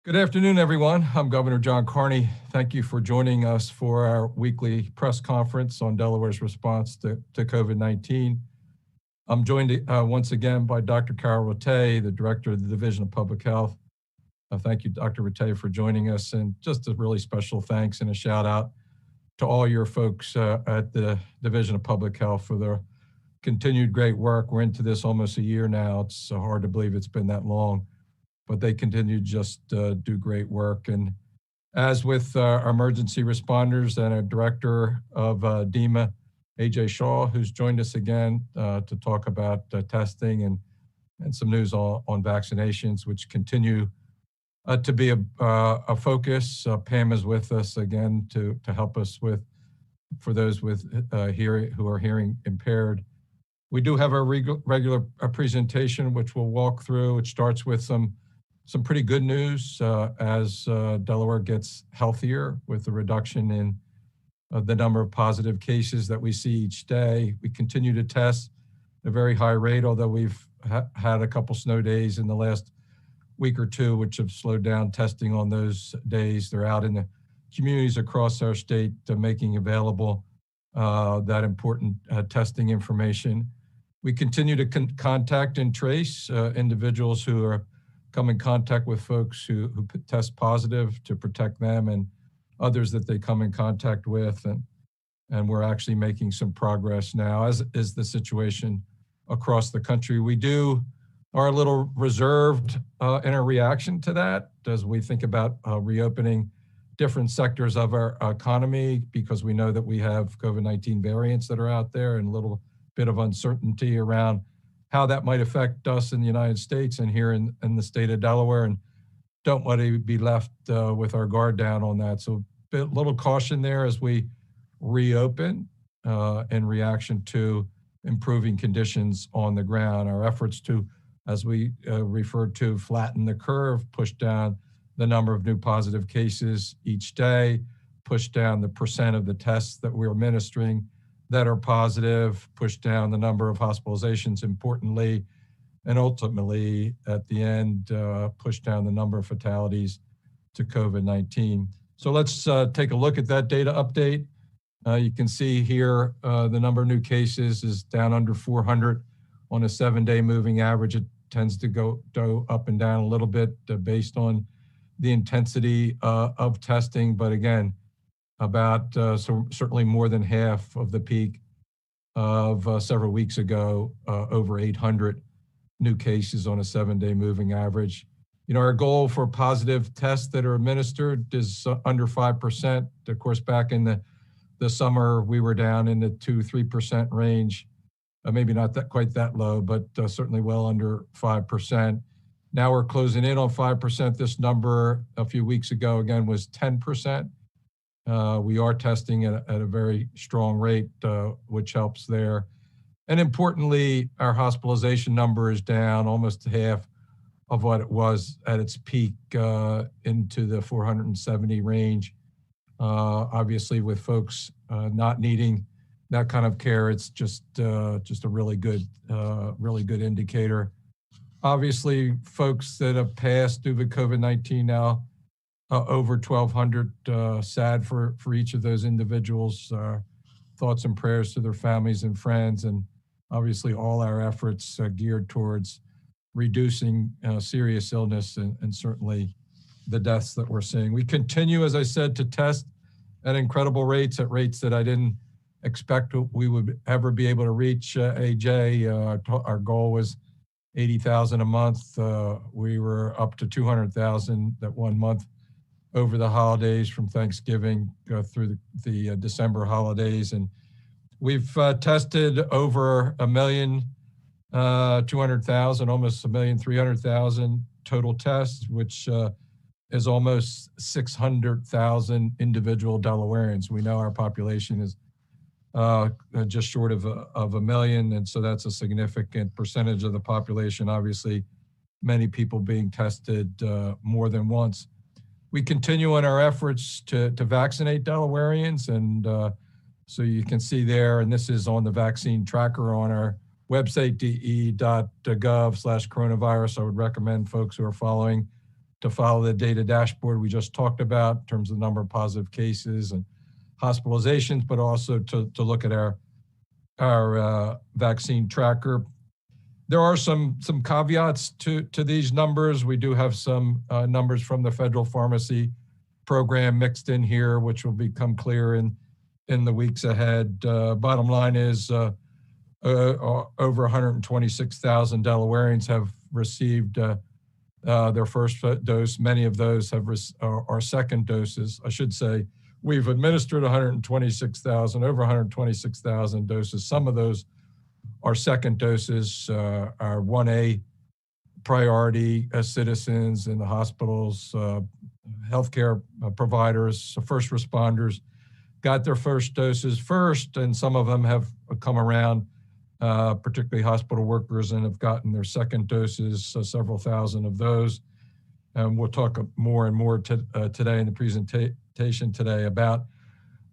Good afternoon, everyone. I'm Governor John Carney. Thank you for joining us for our weekly press conference on Delaware's response to COVID-19. I'm joined once again by Dr. Carol Rattay, the Director of the Division of Public Health. Thank you, Dr. Rattay, for joining us, and just a really special thanks and a shout out to all your folks at the Division of Public Health for their continued great work. We're into this almost a year now. It's so hard to believe it's been that long, but they continue to just do great work. And as with our emergency responders and our Director of DEMA, AJ Shaw, who's joined us again to talk about testing and some news on vaccinations, which continue to be a focus. Pam is with us again to help us with, for those with hearing, who are hearing impaired. We do have a regular presentation, which we'll walk through. It starts with some pretty good news as Delaware gets healthier with the reduction in the number of positive cases that we see each day. We continue to test at a very high rate, although we've had a couple snow days in the last week or two, which have slowed down testing on those days. They're out in the communities across our state making available that important testing information. We continue to contact and trace individuals who are come in contact with folks who test positive to protect them and others that they come in contact with. And we're actually making some progress now, as is the situation across the country. We are a little reserved in our reaction to that as we think about reopening different sectors of our economy, because we know that we have COVID-19 variants that are out there and a little bit of uncertainty around how that might affect us in the United States and here in the state of Delaware, and don't want to be left with our guard down on that. So a little caution there as we reopen in reaction to improving conditions on the ground. Our efforts to, as we referred to, flatten the curve, push down the number of new positive cases each day, push down the percent of the tests that we're administering that are positive, push down the number of hospitalizations, importantly, and ultimately, at the end, push down the number of fatalities to COVID-19. So let's take a look at that data update. You can see here the number of new cases is down under 400 on a 7-day moving average. It tends to go up and down a little bit based on the intensity of testing, but again, about so certainly more than half of the peak of several weeks ago, over 800 new cases on a 7-day moving average. You know, our goal for positive tests that are administered is under 5%. Of course, back in the summer, we were down in the 2-3% range, maybe not that quite that low, but certainly well under 5%. Now we're closing in on 5%. This number a few weeks ago, again, was 10%. We are testing at a very strong rate, which helps there. And importantly, our hospitalization number is down almost half of what it was at its peak into the 470 range. Obviously, with folks not needing that kind of care, it's just a really good indicator. Obviously, folks that have passed due to COVID-19 now, over 1,200, sad for each of those individuals. Thoughts and prayers to their families and friends, and obviously all our efforts geared towards reducing serious illness and certainly the deaths that we're seeing. We continue, as I said, to test at incredible rates, at rates that I didn't expect we would ever be able to reach. AJ, our goal was 80,000 a month. We were up to 200,000 that one month over the holidays, from Thanksgiving through the December holidays. And we've tested over 1,200,000, almost 1,300,000 total tests, which is almost 600,000 individual Delawareans. We know our population is just short of a million, and so that's a significant percentage of the population. Obviously, many people being tested more than once. We continue in our efforts to vaccinate Delawareans, and so you can see there, and this is on the vaccine tracker on our website, de.gov/coronavirus. I would recommend folks who are following to follow the data dashboard we just talked about in terms of the number of positive cases and hospitalizations, but also to look at our vaccine tracker. There are some caveats to these numbers. We do have some numbers from the federal pharmacy program mixed in here, which will become clear in the weeks ahead. Bottom line is over 126,000 Delawareans have received their first dose. Many of those are second doses. I should say we've administered over 126,000 doses. Some of those are second doses. Our 1A priority citizens in the hospitals, healthcare providers, first responders got their first doses first, and some of them have come around, particularly hospital workers, and have gotten their second doses, so several thousand of those. And we'll talk more and more today in the presentation today about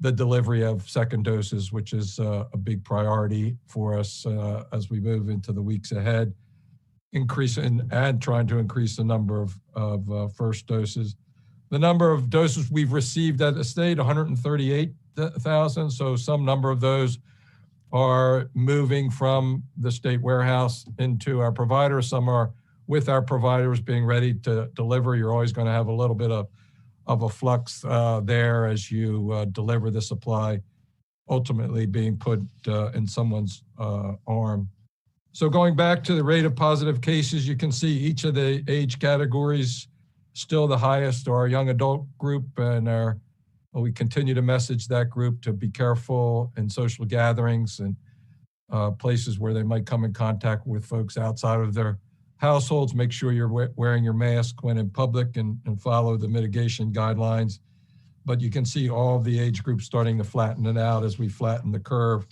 the delivery of second doses, which is a big priority for us as we move into the weeks ahead, and trying to increase the number of first doses. The number of doses we've received at the state, 138,000. So some number of those are moving from the state warehouse into our providers. Some are with our providers being ready to deliver. You're always going to have a little bit of a flux there as you deliver the supply, ultimately being put in someone's arm. So going back to the rate of positive cases, you can see each of the age categories. Still the highest are our young adult group, and we continue to message that group to be careful in social gatherings and places where they might come in contact with folks outside of their households. Make sure you're wearing your mask when in public and follow the mitigation guidelines. But you can see all of the age groups starting to flatten it out as we flatten the curve.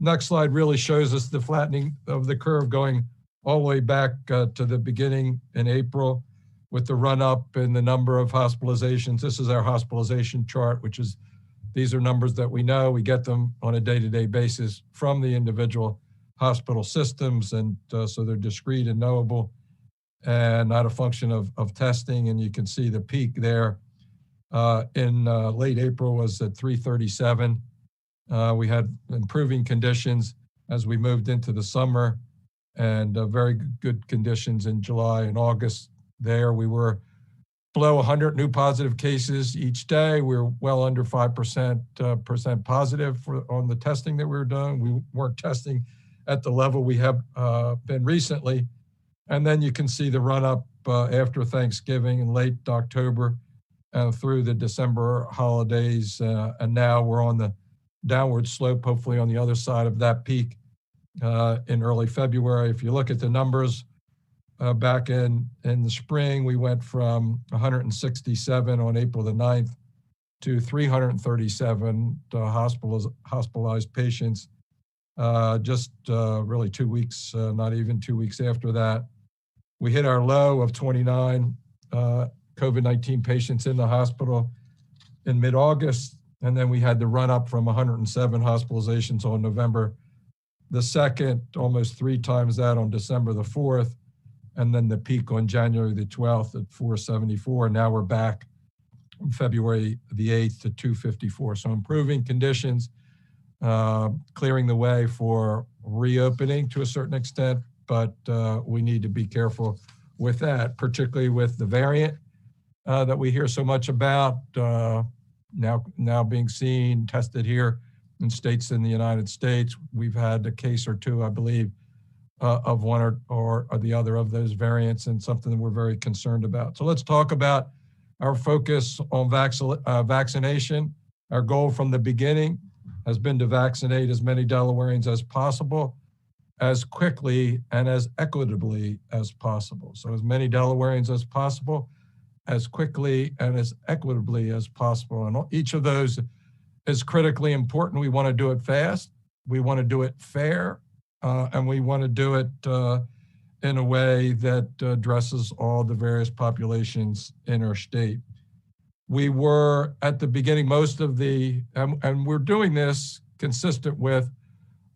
Next slide really shows us the flattening of the curve going all the way back to the beginning in April, with the run up in the number of hospitalizations. This is our hospitalization chart, these are numbers that we know. We get them on a day-to-day basis from the individual hospital systems, and so they're discrete and knowable and not a function of testing. And you can see the peak there in late April was at 337. We had improving conditions as we moved into the summer, and very good conditions in July and August. There we were below 100 new positive cases each day. We were well under 5% positive on the testing that we were doing. We weren't testing at the level we have been recently. And then you can see the run up after Thanksgiving in late October through the December holidays. And now we're on the downward slope, hopefully on the other side of that peak in early February. If you look at the numbers, back in the spring, we went from 167 on April the 9th to 337 hospitalized patients just really 2 weeks, not even 2 weeks after that. We hit our low of 29 COVID-19 patients in the hospital in mid-August, and then we had the run up from 107 hospitalizations on November the 2nd, almost 3 times that on December the 4th, and then the peak on January the 12th at 474. Now we're back on February the 8th to 254. So improving conditions, clearing the way for reopening to a certain extent, but we need to be careful with that, particularly with the variant that we hear so much about, now being seen, tested here in states in the United States. We've had a case or two, I believe, of one or the other of those variants, and something that we're very concerned about. So let's talk about our focus on vaccination. Our goal from the beginning has been to vaccinate as many Delawareans as possible, as quickly and as equitably as possible. So as many Delawareans as possible, as quickly and as equitably as possible. And each of those is critically important. We want to do it fast. We want to do it fair. And we want to do it in a way that addresses all the various populations in our state. We were at the beginning, and we're doing this consistent with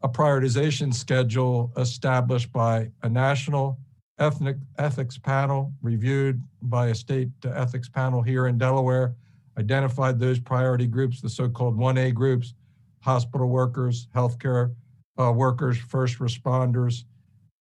a prioritization schedule established by a national ethics panel, reviewed by a state ethics panel here in Delaware, identified those priority groups, the so-called 1A groups: hospital workers, healthcare workers, first responders,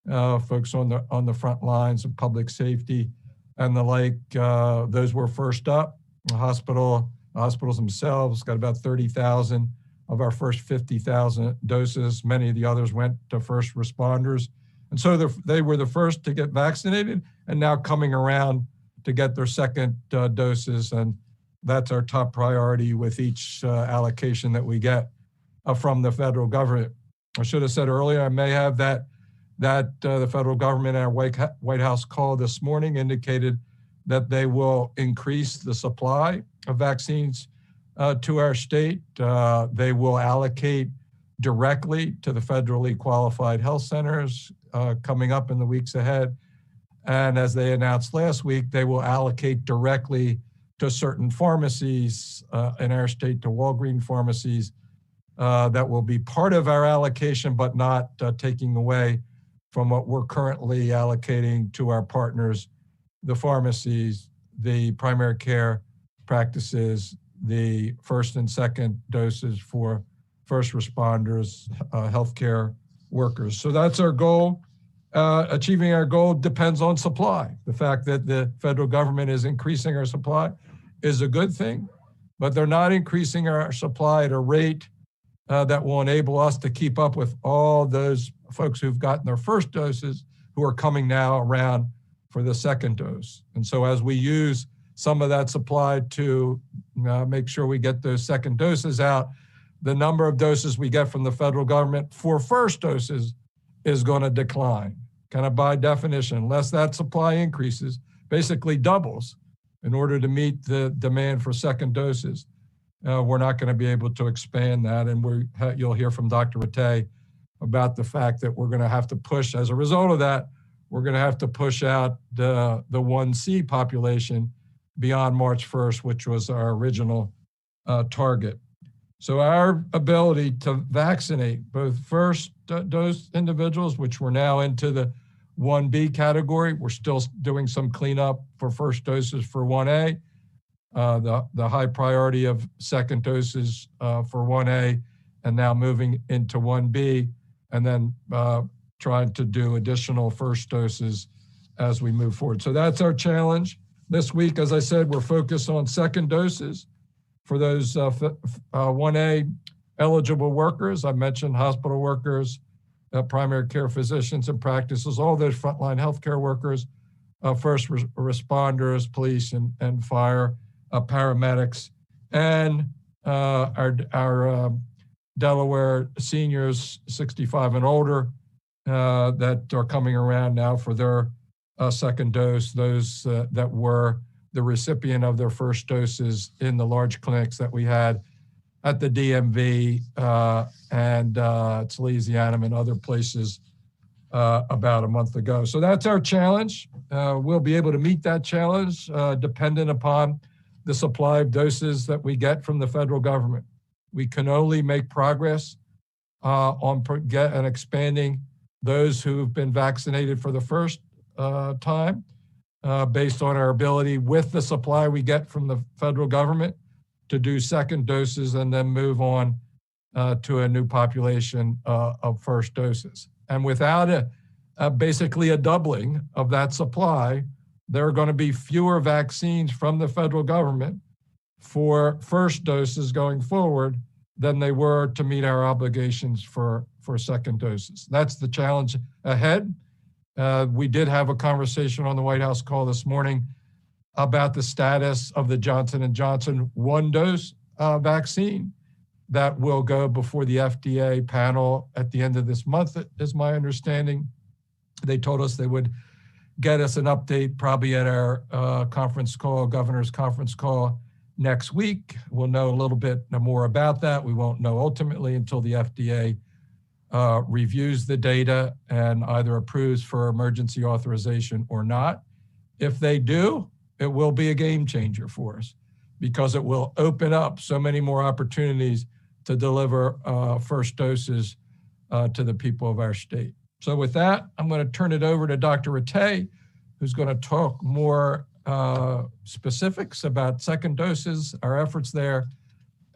folks on the front lines of public safety and the like. Those were first up. The hospitals themselves got about 30,000 of our first 50,000 doses. Many of the others went to first responders. And so they were the first to get vaccinated and now coming around to get their second doses. And that's our top priority with each allocation that we get from the federal government. I should have said earlier, I may have that the federal government at our White House call this morning indicated that they will increase the supply of vaccines to our state. They will allocate directly to the federally qualified health centers coming up in the weeks ahead. And as they announced last week, they will allocate directly to certain pharmacies in our state, to Walgreens pharmacies, that will be part of our allocation, but not taking away from what we're currently allocating to our partners, the pharmacies, the primary care practices, the first and second doses for first responders, healthcare workers. So that's our goal. Achieving our goal depends on supply. The fact that the federal government is increasing our supply is a good thing, but they're not increasing our supply at a rate that will enable us to keep up with all those folks who've gotten their first doses who are coming now around for the second dose. And so as we use some of that supply to make sure we get those second doses out, the number of doses we get from the federal government for first doses is going to decline. Kind of by definition, unless that supply increases, basically doubles in order to meet the demand for second doses. We're not going to be able to expand that. And you'll hear from Dr. Rattay about the fact that we're going to have to push, as a result of that, we're going to have to push out the 1C population beyond March 1st, which was our original target. So our ability to vaccinate both first dose individuals, which we're now into the 1B category, we're still doing some cleanup for first doses for 1A, the high priority of second doses for 1A, and now moving into 1B, and then trying to do additional first doses as we move forward. So that's our challenge. This week, as I said, we're focused on second doses for those 1A eligible workers. I mentioned hospital workers, primary care physicians and practices, all those frontline healthcare workers, first responders, police and fire, paramedics, and our Delaware seniors 65 and older that are coming around now for their second dose, those that were the recipient of their first doses in the large clinics that we had at the DMV and Louisiana and other places about a month ago. So that's our challenge. We'll be able to meet that challenge dependent upon the supply of doses that we get from the federal government. We can only make progress on expanding those who've been vaccinated for the first time based on our ability with the supply we get from the federal government to do second doses and then move on to a new population of first doses. And without basically a doubling of that supply, there are going to be fewer vaccines from the federal government for first doses going forward than they were to meet our obligations for second doses. That's the challenge ahead. We did have a conversation on the White House call this morning about the status of the Johnson & Johnson one-dose vaccine that will go before the FDA panel at the end of this month, is my understanding. They told us they would get us an update probably at our governor's conference call next week. We'll know a little bit more about that. We won't know ultimately until the FDA reviews the data and either approves for emergency authorization or not. If they do, it will be a game changer for us because it will open up so many more opportunities to deliver first doses to the people of our state. So with that, I'm going to turn it over to Dr. Rattay, who's going to talk more specifics about second doses, our efforts there,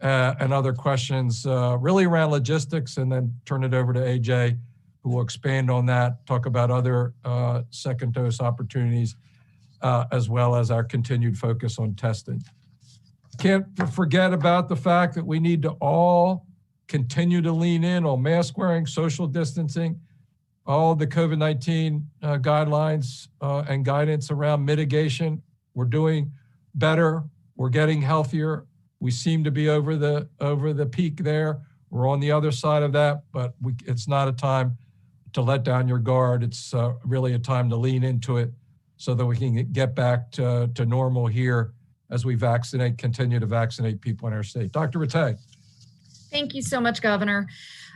and other questions really around logistics, and then turn it over to AJ, who will expand on that, talk about other second dose opportunities, as well as our continued focus on testing. Can't forget about the fact that we need to all continue to lean in on mask wearing, social distancing, all the COVID-19 guidelines and guidance around mitigation. We're doing better. We're getting healthier. We seem to be over the peak there. We're on the other side of that, but it's not a time to let down your guard. It's really a time to lean into it so that we can get back to normal here as we continue to vaccinate people in our state. Dr. Rattay. Thank you so much, Governor.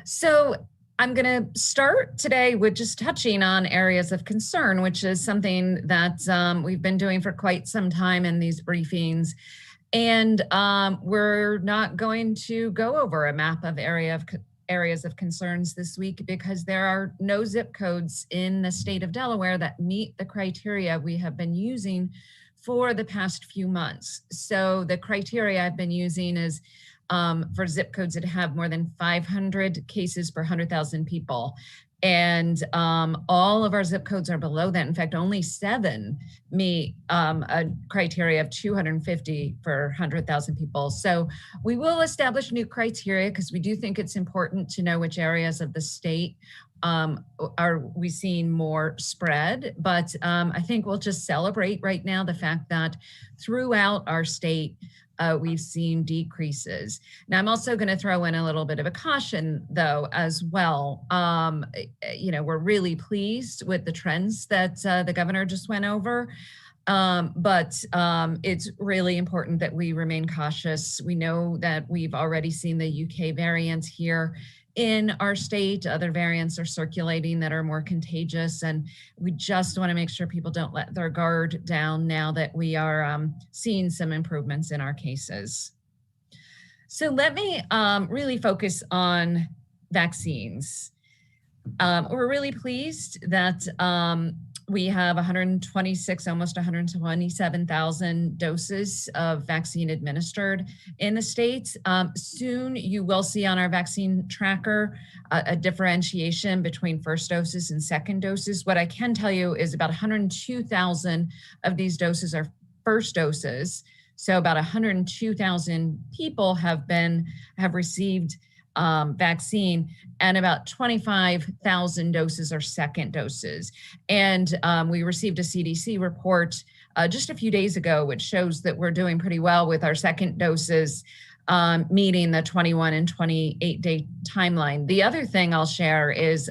So I'm going to start today with just touching on areas of concern, which is something that we've been doing for quite some time in these briefings. And we're not going to go over a map of areas of concerns this week because there are no zip codes in the state of Delaware that meet the criteria we have been using for the past few months. So the criteria I've been using is for zip codes that have more than 500 cases per 100,000 people. And all of our zip codes are below that. In fact, only 7 meet a criteria of 250 per 100,000 people. So we will establish new criteria because we do think it's important to know which areas of the state are we seeing more spread. But I think we'll just celebrate right now the fact that throughout our state, we've seen decreases. Now, I'm also going to throw in a little bit of a caution, though, as well. We're really pleased with the trends that the governor just went over, but it's really important that we remain cautious. We know that we've already seen the UK variant here in our state. Other variants are circulating that are more contagious, and we just want to make sure people don't let their guard down now that we are seeing some improvements in our cases. So let me really focus on vaccines. We're really pleased that we have 126, almost 127,000 doses of vaccine administered in the state. Soon you will see on our vaccine tracker a differentiation between first doses and second doses. What I can tell you is about 102,000 of these doses are first doses. So about 102,000 people have received vaccine, and about 25,000 doses are second doses. And we received a CDC report just a few days ago, which shows that we're doing pretty well with our second doses, meeting the 21 and 28 day timeline. The other thing I'll share is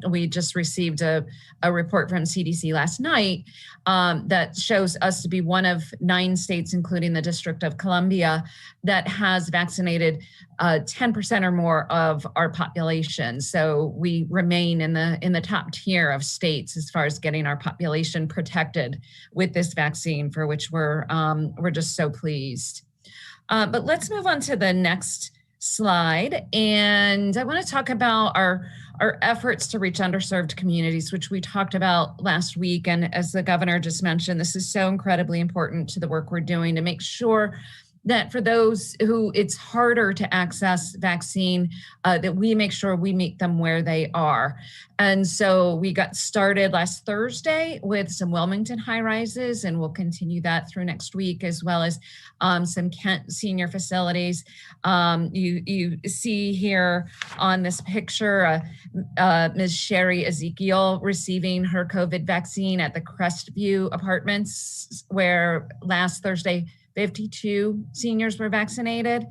we just received a report from CDC last night that shows us to be one of 9 states, including the District of Columbia, that has vaccinated 10% or more of our population. So we remain in the top tier of states as far as getting our population protected with this vaccine, for which we're just so pleased. But let's move on to the next slide. And I want to talk about our efforts to reach underserved communities, which we talked about last week. And as the governor just mentioned, this is so incredibly important to the work we're doing to make sure that for those who it's harder to access vaccine, that we make sure we meet them where they are. And so we got started last Thursday with some Wilmington high rises, and we'll continue that through next week, as well as some Kent senior facilities. You see here on this picture, Ms. Sherry Ezekiel receiving her COVID vaccine at the Crestview Apartments, where last Thursday, 52 seniors were vaccinated.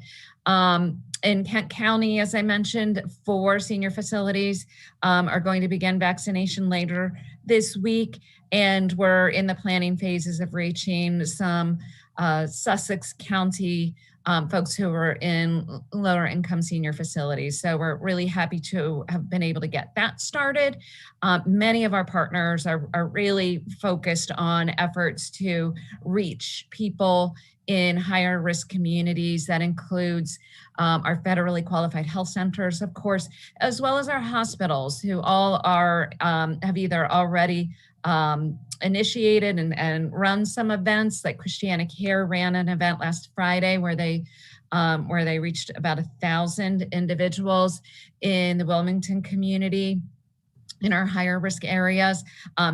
In Kent County, as I mentioned, 4 senior facilities are going to begin vaccination later this week. And we're in the planning phases of reaching some Sussex County folks who are in lower income senior facilities. So we're really happy to have been able to get that started. Many of our partners are really focused on efforts to reach people in higher risk communities. That includes our federally qualified health centers, of course, as well as our hospitals, who all are have either already initiated and run some events. Like Christiana Care ran an event last Friday where they reached about 1,000 individuals in the Wilmington community in our higher risk areas.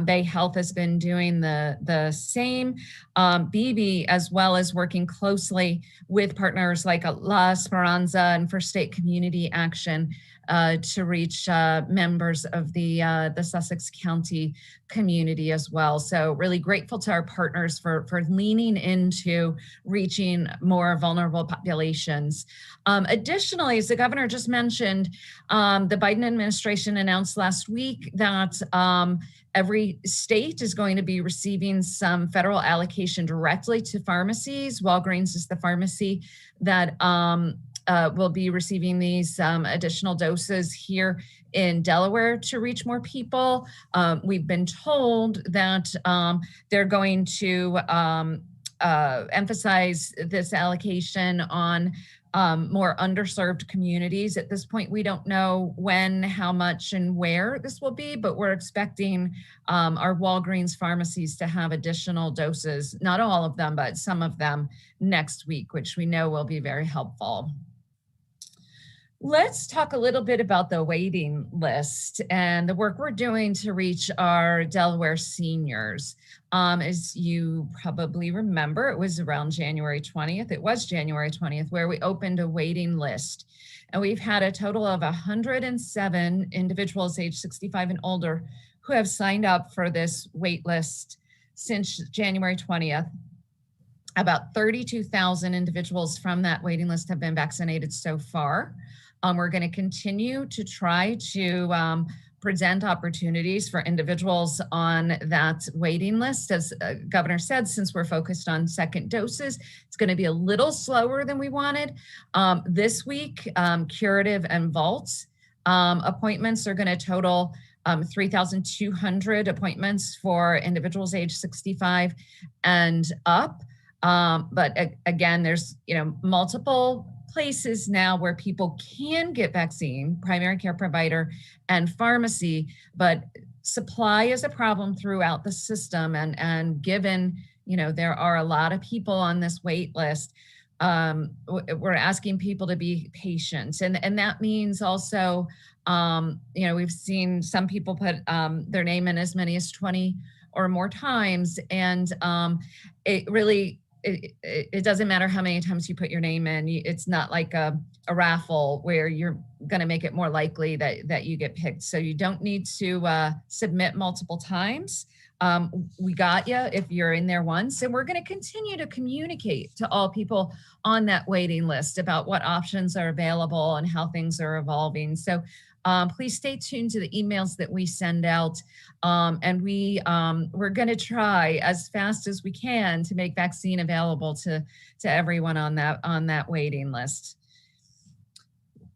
Bay Health has been doing the same. BB, as well as working closely with partners like La Esperanza and First State Community Action to reach members of the Sussex County community as well. So really grateful to our partners for leaning into reaching more vulnerable populations. Additionally, as the governor just mentioned, the Biden administration announced last week that every state is going to be receiving some federal allocation directly to pharmacies. Walgreens is the pharmacy that will be receiving these additional doses here in Delaware to reach more people. We've been told that they're going to emphasize this allocation on more underserved communities. At this point, we don't know when, how much, and where this will be, but we're expecting our Walgreens pharmacies to have additional doses, not all of them, but some of them next week, which we know will be very helpful. Let's talk a little bit about the waiting list and the work we're doing to reach our Delaware seniors. As you probably remember, it was around January 20th. It was January 20th where we opened a waiting list. And we've had a total of 107 individuals age 65 and older who have signed up for this wait list since January 20th. About 32,000 individuals from that waiting list have been vaccinated so far. We're going to continue to try to present opportunities for individuals on that waiting list. As Governor said, since we're focused on second doses, it's going to be a little slower than we wanted. This week, curative and vault appointments are going to total 3,200 appointments for individuals age 65 and up. But again, there's multiple places now where people can get vaccine, primary care provider and pharmacy, but supply is a problem throughout the system. And given, there are a lot of people on this wait list, we're asking people to be patient. And that means also, we've seen some people put their name in as many as 20 or more times. And it doesn't matter how many times you put your name in. It's not like a raffle where you're going to make it more likely that you get picked. So you don't need to submit multiple times. We got you if you're in there once, and we're going to continue to communicate to all people on that waiting list about what options are available and how things are evolving. So please stay tuned to the emails that we send out. And we're going to try as fast as we can to make vaccine available to everyone on that waiting list.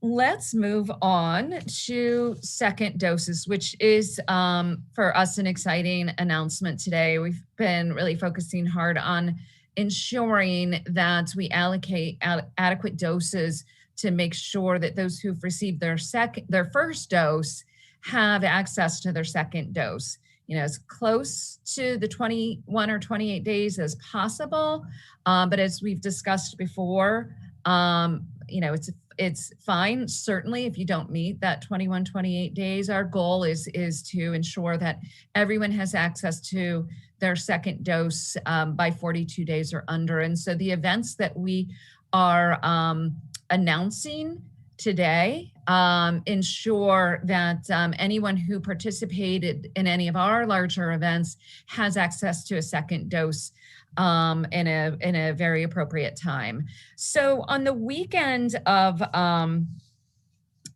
Let's move on to second doses, which is for us an exciting announcement today. We've been really focusing hard on ensuring that we allocate adequate doses to make sure that those who've received their first dose have access to their second dose, as close to the 21 or 28 days as possible. But as we've discussed before, it's fine, certainly, if you don't meet that 21, 28 days. Our goal is to ensure that everyone has access to their second dose by 42 days or under. And so the events that we are announcing today ensure that anyone who participated in any of our larger events has access to a second dose in a very appropriate time. So on the weekend of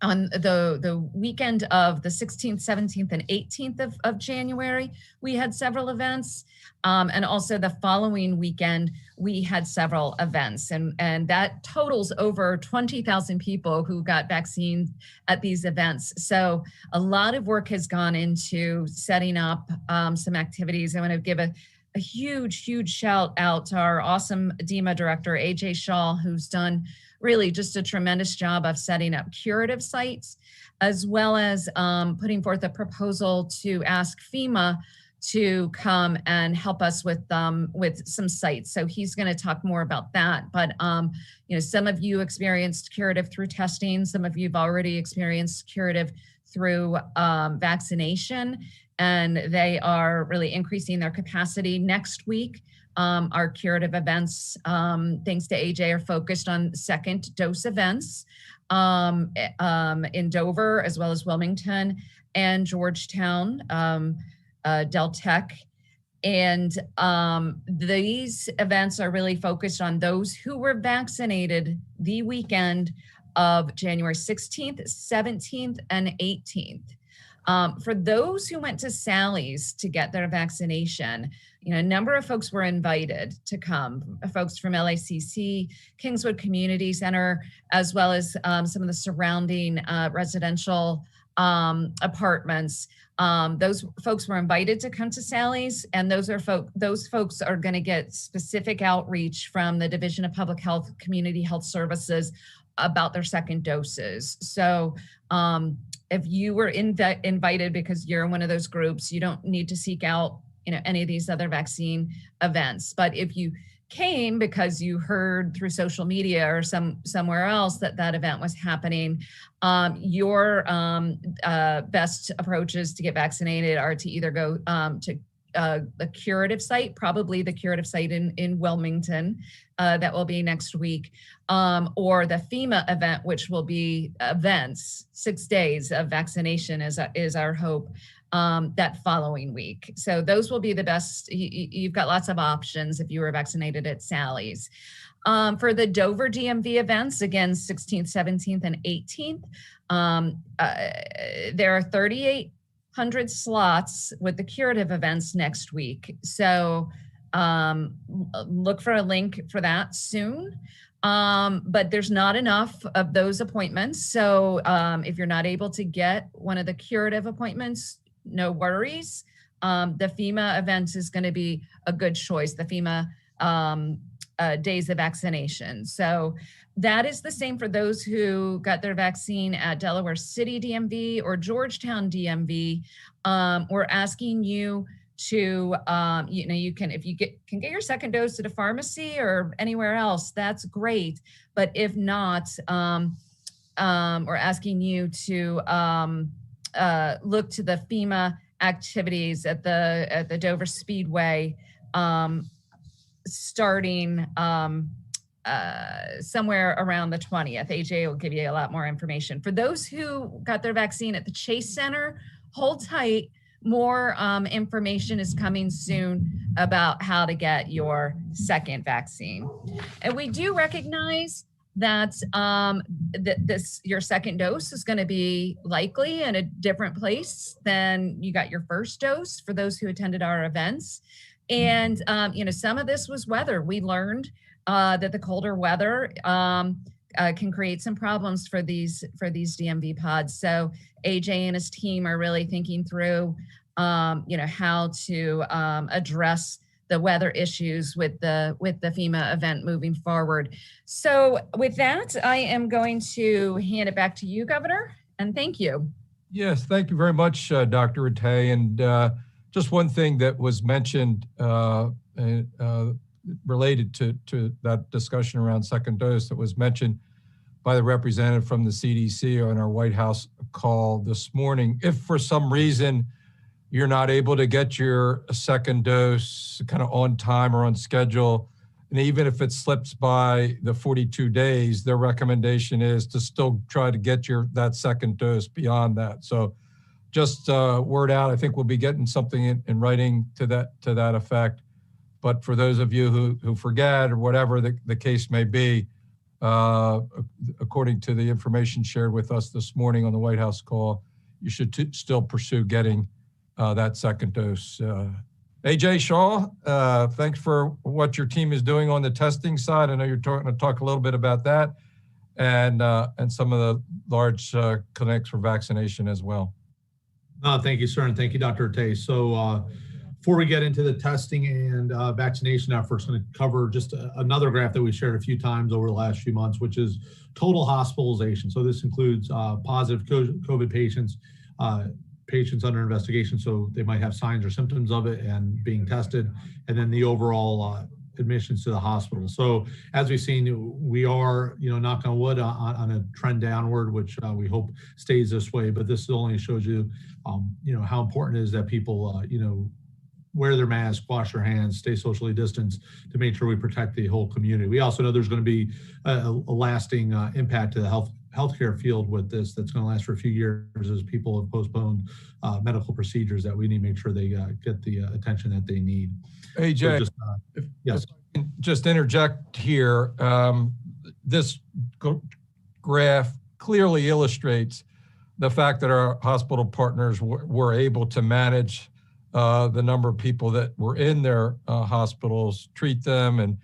the weekend of the 16th, 17th, and 18th of January, we had several events. And also the following weekend, we had several events. And that totals over 20,000 people who got vaccines at these events. So a lot of work has gone into setting up some activities. I want to give a a huge shout out to our awesome DEMA director, AJ Shaw, who's done really just a tremendous job of setting up curative sites, as well as putting forth a proposal to ask FEMA to come and help us with some sites. So he's going to talk more about that. But some of you experienced curative through testing. Some of you've already experienced curative through vaccination, and they are really increasing their capacity next week. Our curative events, thanks to AJ, are focused on second dose events in Dover, as well as Wilmington and Georgetown, Del Tech. And these events are really focused on those who were vaccinated the weekend of January 16th, 17th, and 18th. For those who went to Sally's to get their vaccination, a number of folks were invited to come, folks from LACC, Kingswood Community Center, as well as some of the surrounding residential apartments. Those folks were invited to come to Sally's, and those folks are going to get specific outreach from the Division of Public Health, Community Health Services about their second doses. So if you were invited because you're in one of those groups, you don't need to seek out any of these other vaccine events. But if you came because you heard through social media or somewhere else that event was happening, your best approaches to get vaccinated are to either go to a curative site, probably the curative site in Wilmington, that will be next week, or the FEMA event, which will be events, 6 days of vaccination is our hope, that following week. So those will be the best. You've got lots of options if you were vaccinated at Sally's. For the Dover DMV events, again, 16th, 17th, and 18th, there are 3,800 slots with the curative events next week. So look for a link for that soon. But there's not enough of those appointments. So if you're not able to get one of the curative appointments, no worries. The FEMA event is going to be a good choice, the FEMA days of vaccination. So that is the same for those who got their vaccine at Delaware City DMV or Georgetown DMV. We're asking you to, you can, if you can get your second dose at a pharmacy or anywhere else, that's great. But if not, we're asking you to look to the FEMA activities at the Dover Speedway, starting somewhere around the 20th. AJ will give you a lot more information. For those who got their vaccine at the Chase Center, hold tight. More information is coming soon about how to get your second vaccine. And we do recognize that your second dose is going to be likely in a different place than you got your first dose for those who attended our events. And, some of this was weather. We learned that the colder weather can create some problems for these DMV pods. So AJ and his team are really thinking through, how to address the weather issues with the FEMA event moving forward. So with that, I am going to hand it back to you, Governor, and thank you. Yes, thank you very much, Dr. Rattay. And just one thing that was mentioned related to that discussion around second dose that was mentioned by the representative from the CDC on our White House call this morning. If for some reason you're not able to get your second dose kind of on time or on schedule, and even if it slips by the 42 days, their recommendation is to still try to get that second dose beyond that. So just word out, I think we'll be getting something in writing to that effect. But for those of you who forget or whatever the case may be, according to the information shared with us this morning on the White House call, you should still pursue getting that second dose. AJ Shaw, thanks for what your team is doing on the testing side. I know you're going to talk a little bit about that and some of the large clinics for vaccination as well. Thank you, sir, and thank you, Dr. Rattay. So Before we get into the testing and vaccination efforts, I'm going to cover just another graph that we shared a few times over the last few months, which is total hospitalization. So this includes positive COVID patients, patients under investigation, so they might have signs or symptoms of it and being tested, and then the overall admissions to the hospital. So as we've seen, we are, knock on wood, on a trend downward, which we hope stays this way. But this only shows you, how important it is that people, wear their mask, wash their hands, stay socially distanced to make sure we protect the whole community. We also know there's going to be a lasting impact to the healthcare field with this that's going to last for a few years as people have postponed medical procedures that we need to make sure they get the attention that they need. AJ, so yes. If I can just interject here. This graph clearly illustrates the fact that our hospital partners were able to manage the number of people that were in their hospitals, treat them, and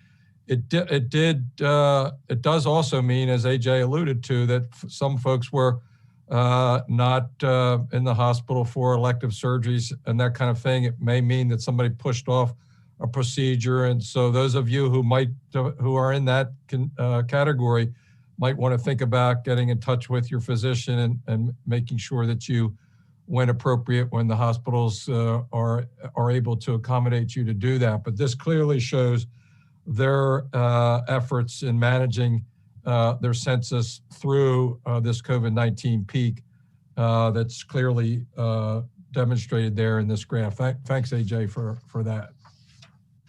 it does also mean, as AJ alluded to, that some folks were not in the hospital for elective surgeries and that kind of thing. It may mean that somebody pushed off a procedure, and so those of you who are in that category might want to think about getting in touch with your physician and making sure that you, when appropriate, when the hospitals are able to accommodate you to do that. But this clearly shows their efforts in managing their census through this COVID-19 peak that's clearly demonstrated there in this graph. Thanks, AJ, for that.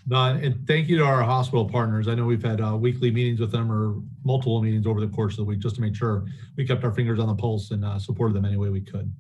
And thank you to our hospital partners. I know we've had weekly meetings with them or multiple meetings over the course of the week just to make sure we kept our fingers on the pulse and supported them any way we could.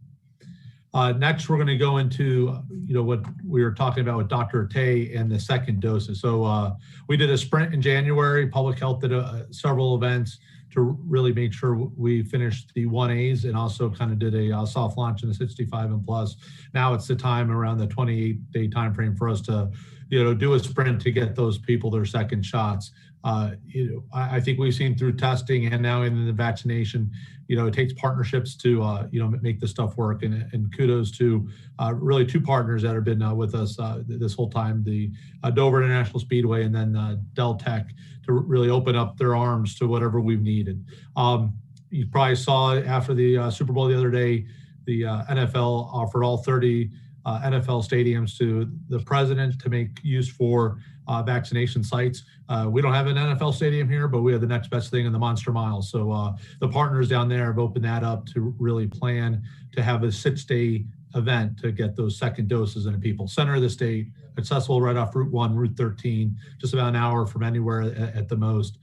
Next, we're going to go into what we were talking about with Dr. Tay and the second doses. So we did a sprint in January. Public Health did several events to really make sure we finished the 1As and also kind of did a soft launch in the 65 and plus. Now it's the time around the 28-day time frame for us to do a sprint to get those people their second shots. I think we've seen through testing and now in the vaccination, it takes partnerships to, make this stuff work. And kudos to really two partners that have been with us this whole time, the Dover International Speedway and then Deltec, to really open up their arms to whatever we've needed. You probably saw after the Super Bowl the other day, the NFL offered all 30 NFL stadiums to the president to make use for vaccination sites. We don't have an NFL stadium here, but we have the next best thing in the Monster Mile. So the partners down there have opened that up to really plan to have a 6-day event to get those second doses into people. Center of the state, accessible right off Route 1, Route 13, just about an hour from anywhere at the most.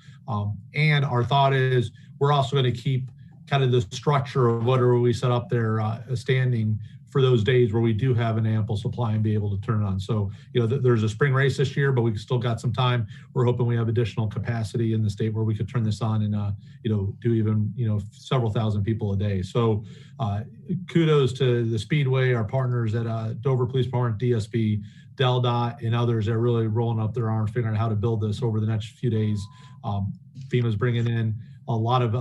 And our thought is we're also going to keep kind of the structure of whatever we set up there standing for those days where we do have an ample supply and be able to turn it on. So, there's a spring race this year, but we've still got some time. We're hoping we have additional capacity in the state where we could turn this on and, do even, several thousand people a day. So kudos to the Speedway, our partners at Dover Police Department, DSP, DelDOT, and others that are really rolling up their arms, figuring out how to build this over the next few days. FEMA's bringing in a lot of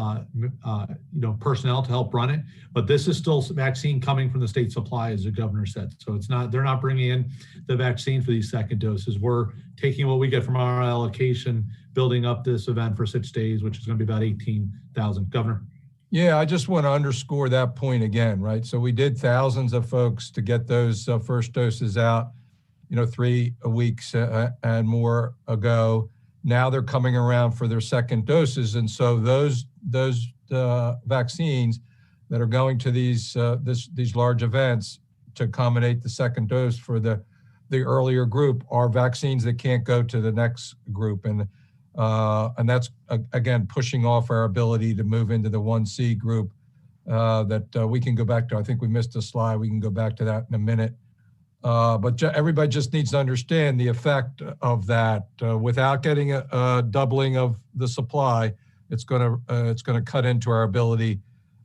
personnel to help run it, but this is still vaccine coming from the state supply, as the governor said. So they're not bringing in the vaccine for these second doses. We're taking what we get from our allocation, building up this event for 6 days, which is going to be about 18,000. Governor. Yeah, I just want to underscore that point again, right? So we did thousands of folks to get those first doses out, 3 weeks and more ago. Now they're coming around for their second doses. And so those vaccines that are going to these large events to accommodate the second dose for the earlier group are vaccines that can't go to the next group. And that's, again, pushing off our ability to move into the 1C group that we can go back to. I think we missed a slide. We can go back to that in a minute. But everybody just needs to understand the effect of that. Without getting a doubling of the supply, it's going to cut into our ability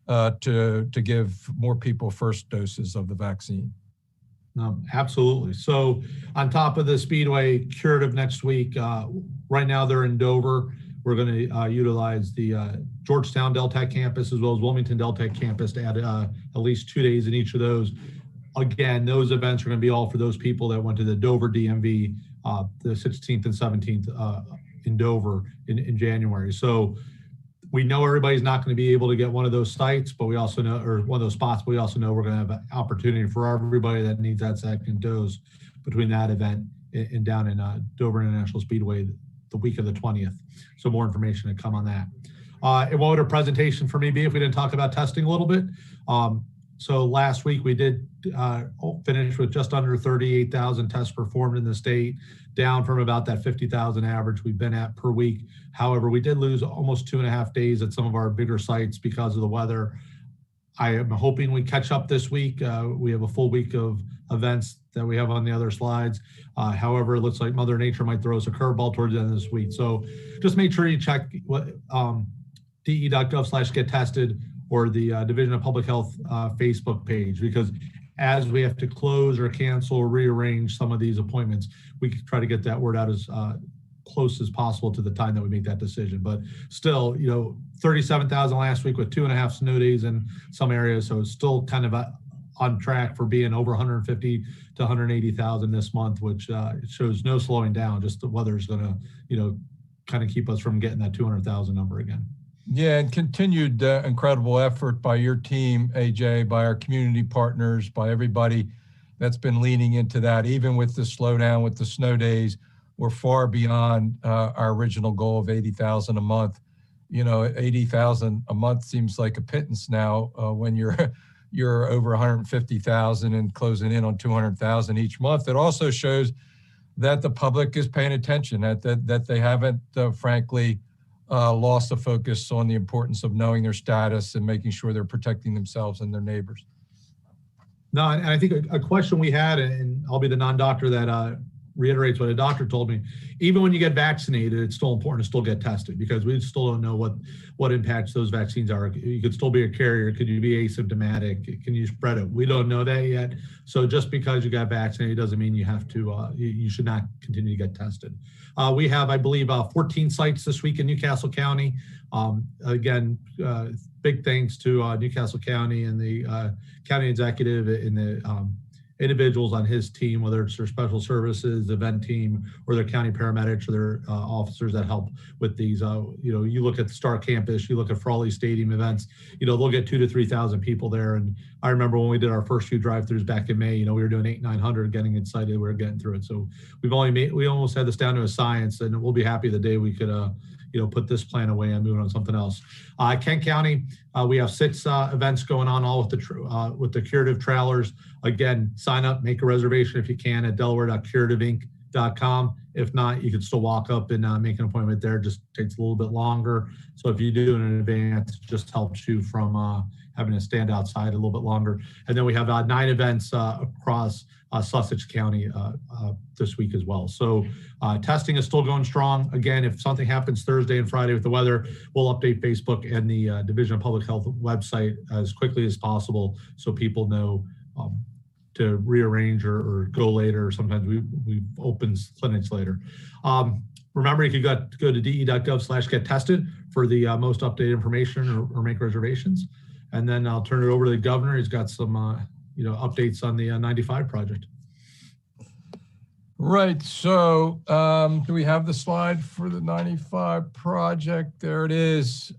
to give more people first doses of the vaccine. No, absolutely. So on top of the Speedway curative next week, right now they're in Dover. We're going to utilize the Georgetown Deltec campus as well as Wilmington Deltec campus to add at least 2 days in each of those. again, those events are going to be all for those people that went to the Dover DMV the 16th and 17th in Dover in January. So we know everybody's not going to be able to get one of those sites, but we also know, or one of those spots, but we also know we're going to have an opportunity for everybody that needs that second dose between that event and down in Dover International Speedway the week of the 20th. So more information to come on that. And what would a presentation for me be if we didn't talk about testing a little bit? So last week we did finish with just under 38,000 tests performed in the state, down from about that 50,000 average we've been at per week. However, we did lose almost 2.5 days at some of our bigger sites because of the weather. I am hoping we catch up this week. We have a full week of events that we have on the other slides. However, it looks like Mother Nature might throw us a curveball towards the end of this week. So just make sure you check what de.gov/get tested or the Division of Public Health Facebook page, because as we have to close or cancel or rearrange some of these appointments, we can try to get that word out as close as possible to the time that we make that decision. But still, 37,000 last week with 2.5 snow days in some areas. So it's still kind of on track for being over 150 to 180,000 this month, which it shows no slowing down. Just the weather is going to, kind of keep us from getting that 200,000 number again. Yeah, and continued incredible effort by your team, AJ, by our community partners, by everybody that's been leaning into that. Even with the slowdown with the snow days, we're far beyond our original goal of 80,000 a month. 80,000 a month seems like a pittance now when you're over 150,000 and closing in on 200,000 each month. It also shows that the public is paying attention, that they haven't, frankly, lost the focus on the importance of knowing their status and making sure they're protecting themselves and their neighbors. No, and I think a question we had, and I'll be the non-doctor that reiterates what a doctor told me, even when you get vaccinated, it's still important to still get tested, because we still don't know what impacts those vaccines are. You could still be a carrier. Could you be asymptomatic? Can you spread it? We don't know that yet. So just because you got vaccinated doesn't mean you have to, you should not continue to get tested. We have, I believe, 14 sites this week in Newcastle County. Again, big thanks to Newcastle County and the county executive and the individuals on his team, whether it's their special services, event team, or their county paramedics or their officers that help with these. You look at the Star Campus, you look at Frawley Stadium events, they'll get 2,000 to 3,000 people there. And I remember when we did our first few drive-throughs back in May, we were doing 800-900, getting excited, we were getting through it. So we almost had this down to a science, and we'll be happy the day we could put this plan away and move on something else. Kent County, we have 6 events going on, all with the curative trailers. Again, sign up, make a reservation if you can at delaware.curativeinc.com. If not, you can still walk up and make an appointment there. Just takes a little bit longer. So if you do it in advance, it just helps you from having to stand outside a little bit longer. And then we have 9 events across Sussex County this week as well. So testing is still going strong. Again, if something happens Thursday and Friday with the weather, we'll update Facebook and the Division of Public Health website as quickly as possible so people know to rearrange or go later. Sometimes we open clinics later. Remember, you can go to de.gov/get tested for the most updated information or make reservations. And then I'll turn it over to the governor. He's got some updates on the 95 project. Right. So do we have the slide for the 95 project? There it is.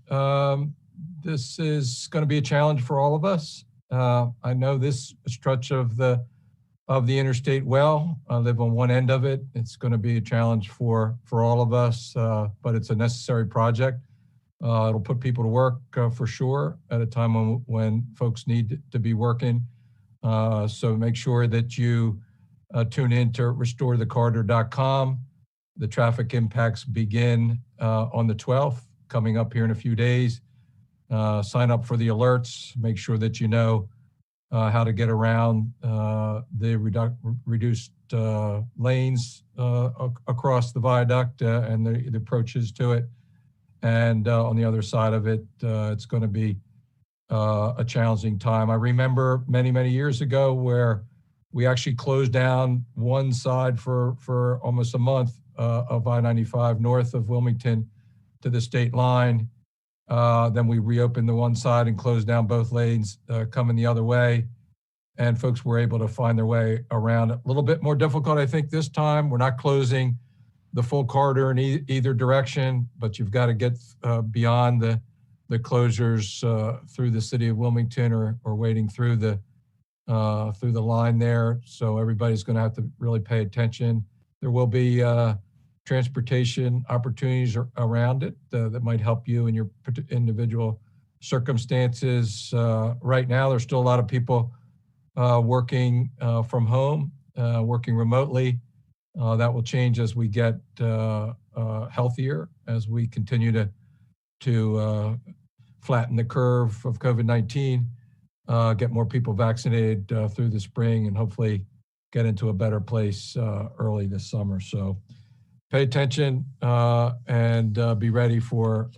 This is going to be a challenge for all of us. I know this stretch of the interstate well. I live on one end of it. It's going to be a challenge for all of us, but it's a necessary project. It'll put people to work for sure at a time when folks need to be working. So make sure that you tune in to restorethecorridor.com. The traffic impacts begin on the 12th, coming up here in a few days. Sign up for the alerts. Make sure that you know how to get around the reduced lanes across the viaduct and the approaches to it. And on the other side of it, it's going to be a challenging time. I remember many, many years ago where we actually closed down one side for almost a month of I-95 north of Wilmington to the state line. Then we reopened the one side and closed down both lanes coming the other way. and folks were able to find their way around. A little bit more difficult, I think, this time. We're not closing the full corridor in either direction, but you've got to get beyond the closures through the city of Wilmington or wading through the line there. So everybody's going to have to really pay attention. There will be transportation opportunities around it that might help you in your individual circumstances. Right now, there's still a lot of people working from home, working remotely. That will change as we get healthier, as we continue to flatten the curve of COVID-19, get more people vaccinated through the spring, and hopefully get into a better place early this summer. So pay attention and be ready for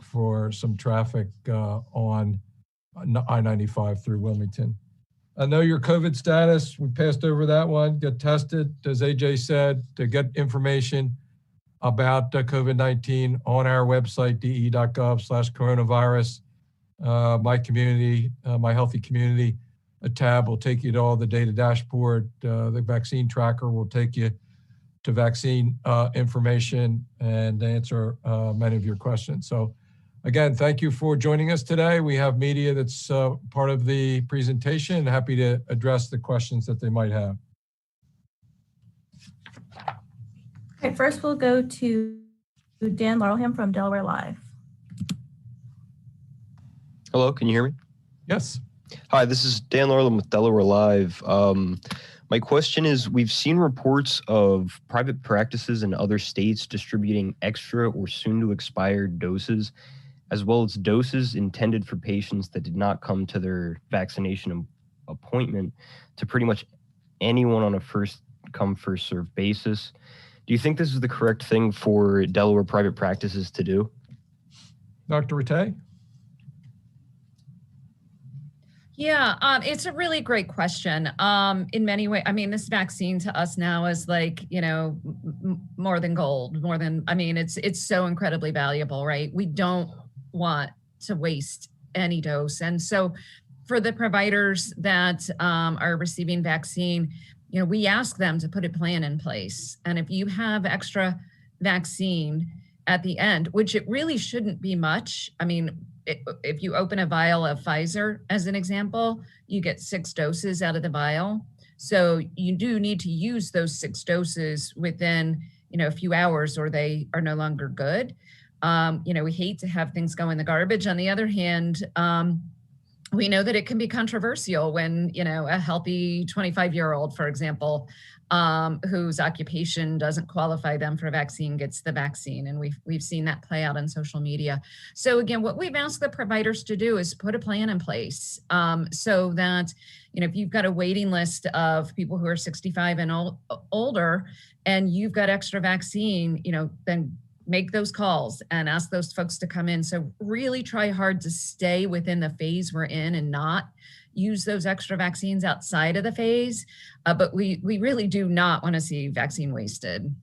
some traffic on I-95 through Wilmington. I know your COVID status. We passed over that one. Get tested, as AJ said, to get information about COVID-19 on our website, de.gov/coronavirus. My community, my healthy community, a tab will take you to all the data dashboard. The vaccine tracker will take you to vaccine information and answer many of your questions. So again, thank you for joining us today. We have media that's part of the presentation. Happy to address the questions that they might have. Okay, first we'll go to Dan Laurelham from Delaware Live. Hello, can you hear me? Yes. Hi, this is Dan Laurelham with Delaware Live. My question is, we've seen reports of private practices in other states distributing extra or soon to expire doses, as well as doses intended for patients that did not come to their vaccination appointment, to pretty much anyone on a first come, first served basis. Do you think this is the correct thing for Delaware private practices to do? Dr. Rattay? Yeah, it's a really great question. In many ways, I mean, this vaccine to us now is like, you know, more than gold, more than, I mean, it's so incredibly valuable, right? We don't want to waste any dose. And so for the providers that are receiving vaccine, you know, we ask them to put a plan in place. And if you have extra vaccine at the end, which it really shouldn't be much, I mean, if you open a vial of Pfizer, as an example, you get 6 doses out of the vial. So you do need to use those 6 doses within, you know, a few hours, or they are no longer good. You know, we hate to have things go in the garbage. On the other hand, we know that it can be controversial when, you know, a healthy 25-year-old, for example, whose occupation doesn't qualify them for a vaccine gets the vaccine. And we've seen that play out on social media. So again, what we've asked the providers to do is put a plan in place so that, you know, if you've got a waiting list of people who are 65 and older, and you've got extra vaccine, you know, then make those calls and ask those folks to come in. So really try hard to stay within the phase we're in and not use those extra vaccines outside of the phase. But we really do not want to see vaccine wasted.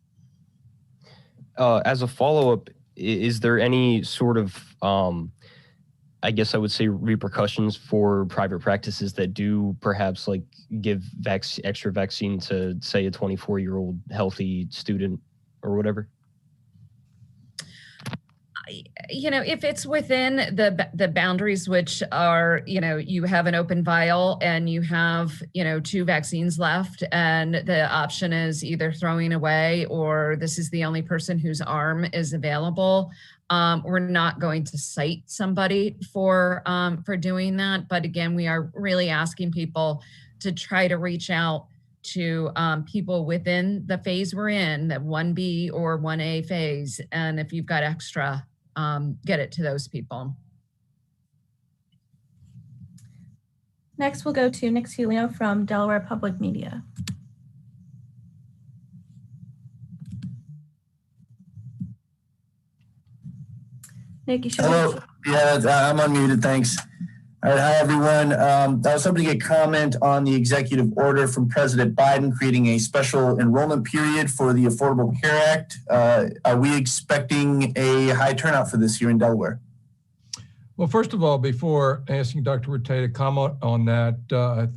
As a follow-up, is there any sort of, I guess I would say, repercussions for private practices that do perhaps like give extra vaccine to, say, a 24-year-old healthy student or whatever? You know, if it's within the boundaries, which are, you know, you have an open vial and you have, you know, 2 vaccines left, and the option is either throwing away or this is the only person whose arm is available, we're not going to cite somebody for doing that. But again, we are really asking people to try to reach out to people within the phase we're in, the 1B or 1A phase. And if you've got extra, get it to those people. Next, we'll go to Nick Celio from Delaware Public Media. Nick, you should. Hello. Yeah, I'm unmuted. Thanks. All right. Hi, everyone. I was hoping to get comment on the executive order from President Biden creating a special enrollment period for the Affordable Care Act. Are we expecting a high turnout for this year in Delaware? Well, first of all, before asking Dr. Rattay to comment on that,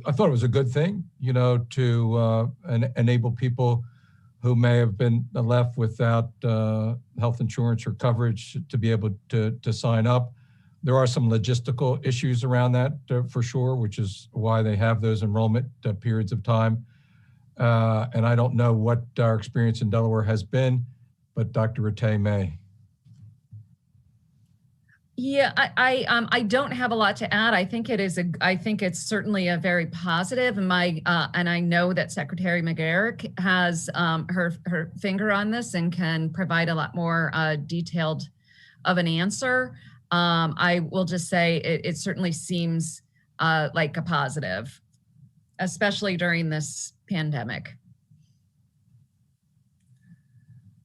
I thought it was a good thing, to enable people who may have been left without health insurance or coverage to be able to sign up. There are some logistical issues around that for sure, which is why they have those enrollment periods of time. And I don't know what our experience in Delaware has been, but Dr. Rattay may. Yeah, I don't have a lot to add. I think it's certainly a very positive, and and I know that Secretary McGarrick has her finger on this and can provide a lot more detailed of an answer. I will just say it certainly seems like a positive, especially during this pandemic.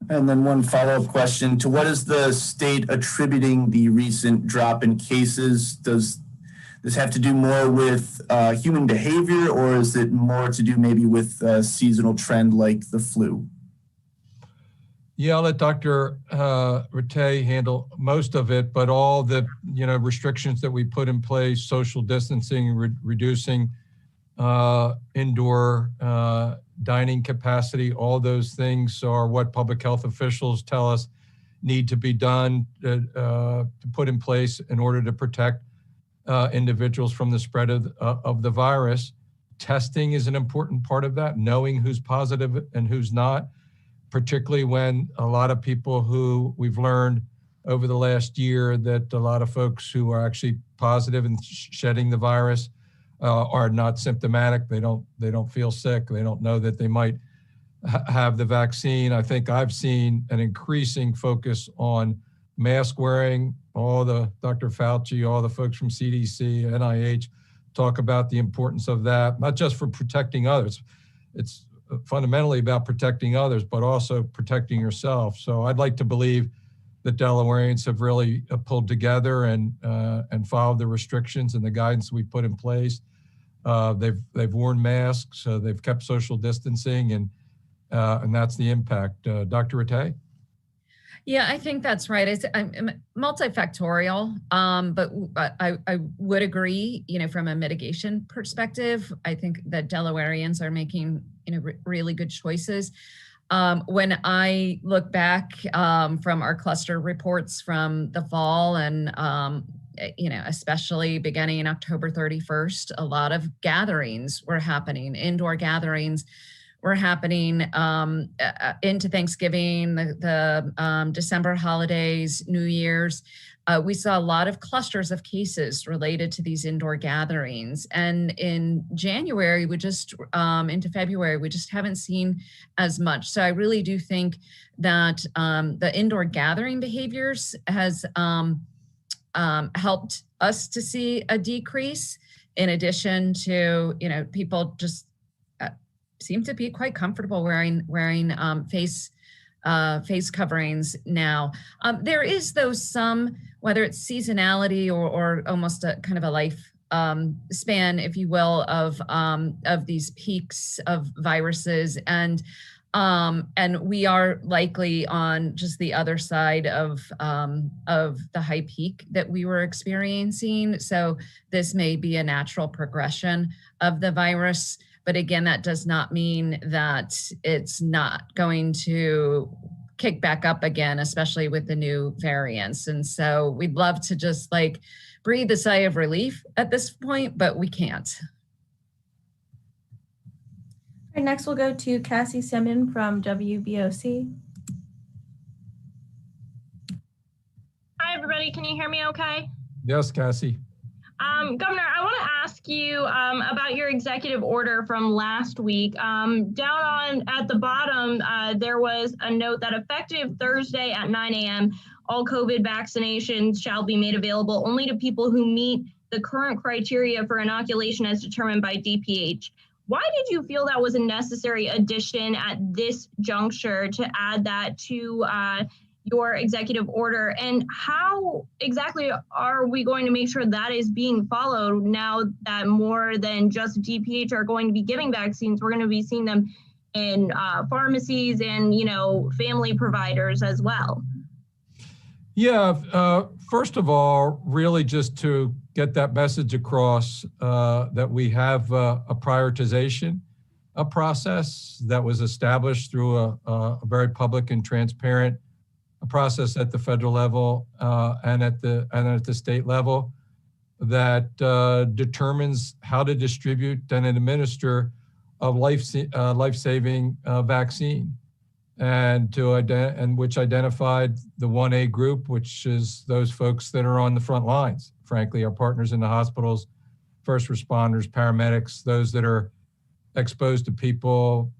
And then one follow-up question: to what is the state attributing the recent drop in cases? Does this have to do more with human behavior, or is it more to do maybe with a seasonal trend like the flu? Yeah, I'll let Dr. Rattay handle most of it, but all the restrictions that we put in place, social distancing, reducing indoor dining capacity, all those things are what public health officials tell us need to be done to put in place in order to protect individuals from the spread of the virus. Testing is an important part of that, knowing who's positive and who's not, particularly when a lot of people who we've learned over the last year that a lot of folks who are actually positive and shedding the virus are not symptomatic. They don't feel sick. They don't know that they might have the vaccine. I think I've seen an increasing focus on mask wearing. Dr. Fauci, all the folks from CDC, NIH talk about the importance of that, not just for protecting others. It's fundamentally about protecting others, but also protecting yourself. So I'd like to believe that Delawareans have really pulled together and followed the restrictions and the guidance we put in place. They've worn masks, they've kept social distancing, and that's the impact. Dr. Rattay? Yeah, I think that's right. It's multifactorial, but I would agree, from a mitigation perspective, I think that Delawareans are making, really good choices. When I look back from our cluster reports from the fall and, especially beginning October 31st, a lot of gatherings were happening, indoor gatherings were happening into Thanksgiving, the December holidays, New Year's. We saw a lot of clusters of cases related to these indoor gatherings. And in January, into February, we just haven't seen as much. So I really do think that the indoor gathering behaviors has helped us to see a decrease, in addition to, people just seem to be quite comfortable wearing face coverings now. There is, though, some, whether it's seasonality or almost a kind of a life span, if you will, of these peaks of viruses, and we are likely on just the other side of the high peak that we were experiencing. So this may be a natural progression of the virus. But again, that does not mean that it's not going to kick back up again, especially with the new variants. And so we'd love to just breathe a sigh of relief at this point, but we can't. All right, next we'll go to Cassie Simon from WBOC. Hi, everybody. Can you hear me okay? Yes, Cassie. Governor, I want to ask you about your executive order from last week. Down at the bottom, there was a note that effective Thursday at 9 a.m., all COVID vaccinations shall be made available only to people who meet the current criteria for inoculation as determined by DPH. Why did you feel that was a necessary addition at this juncture to add that to your executive order, and how exactly are we going to make sure that is being followed now that more than just DPH are going to be giving vaccines? We're going to be seeing them in pharmacies and, family providers as well. First of all, really just to get that message across that we have a prioritization process that was established through a very public and transparent process at the federal level and at the state level that determines how to distribute and administer a life-saving vaccine, and which identified the 1A group, which is those folks that are on the front lines. Frankly, our partners in the hospitals, first responders, paramedics, those that are exposed to people,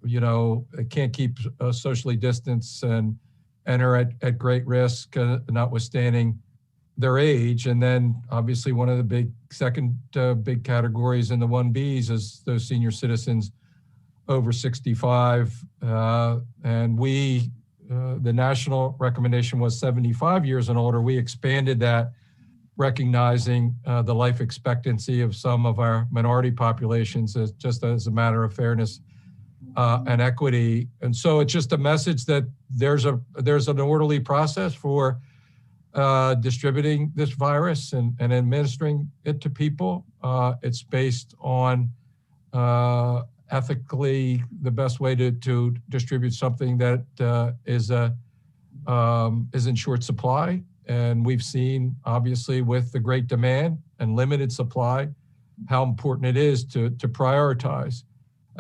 can't keep socially distanced and are at great risk, notwithstanding their age. And then obviously one of the second big categories in the 1Bs is those senior citizens over 65. And the national recommendation was 75 years and older. We expanded that, recognizing the life expectancy of some of our minority populations just as a matter of fairness and equity. And so it's just a message that there's an orderly process for distributing this virus and administering it to people. It's based on ethically the best way to distribute something that is in short supply. And we've seen, obviously, with the great demand and limited supply, how important it is to prioritize.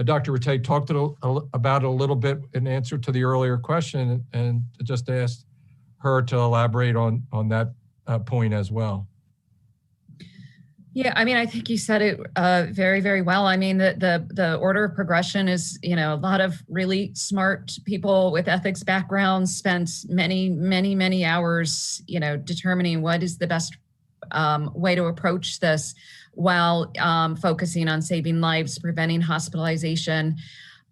Dr. Rattay talked about it a little bit in answer to the earlier question, and just asked her to elaborate on that point as well. Yeah, I mean, I think you said it very, very well. I mean, the order of progression is, a lot of really smart people with ethics backgrounds spent many hours, determining what is the best way to approach this while focusing on saving lives, preventing hospitalization,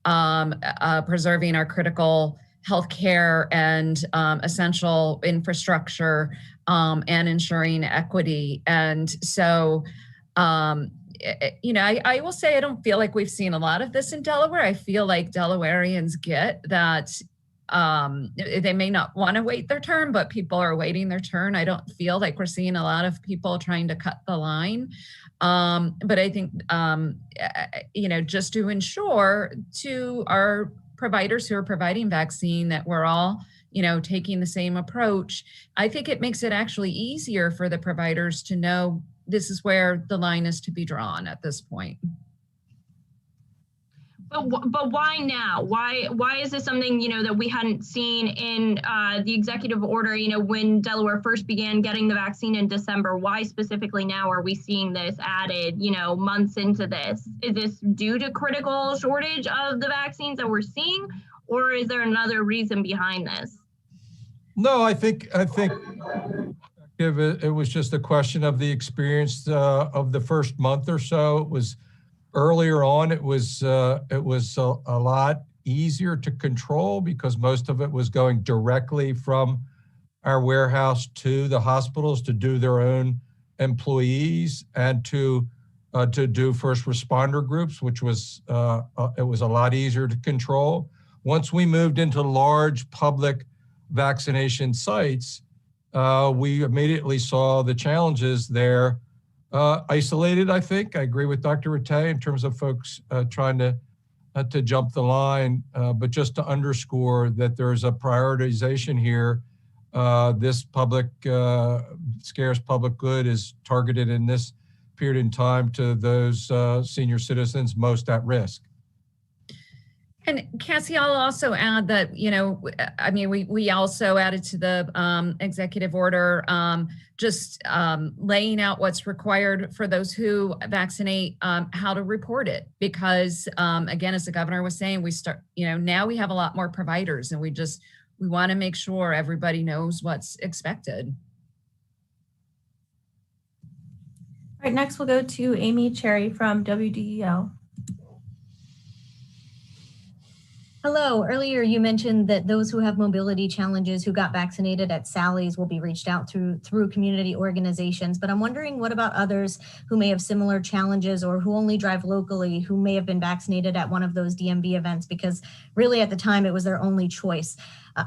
preserving our critical healthcare and essential infrastructure, and ensuring equity. And so, I will say I don't feel like we've seen a lot of this in Delaware. I feel like Delawareans get that they may not want to wait their turn, but people are waiting their turn. I don't feel like we're seeing a lot of people trying to cut the line. But I think, just to ensure to our providers who are providing vaccine that we're all, taking the same approach, I think it makes it actually easier for the providers to know this is where the line is to be drawn at this point. But why now? Why is this something, that we hadn't seen in the executive order, when Delaware first began getting the vaccine in December? Why specifically now are we seeing this added, months into this? Is this due to critical shortage of the vaccines that we're seeing, or is there another reason behind this? No, I think it was just a question of the experience of the first month or so. It was earlier on. It was a lot easier to control because most of it was going directly from our warehouse to the hospitals to do their own employees and to do first responder groups, which was it was a lot easier to control. Once we moved into large public vaccination sites, we immediately saw the challenges there. Isolated, I think. I agree with Dr. Rattay in terms of folks trying to jump the line, but just to underscore that there's a prioritization here. This public, scarce public good is targeted in this period in time to those senior citizens most at risk. And Cassie, I'll also add that, we also added to the executive order, just laying out what's required for those who vaccinate, how to report it. Because again, as the governor was saying, now we have a lot more providers and we want to make sure everybody knows what's expected. All right, next we'll go to Amy Cherry from WDEL. Hello. Earlier, you mentioned that those who have mobility challenges who got vaccinated at Sally's will be reached out through community organizations. But I'm wondering, what about others who may have similar challenges or who only drive locally, who may have been vaccinated at one of those DMV events because really at the time it was their only choice?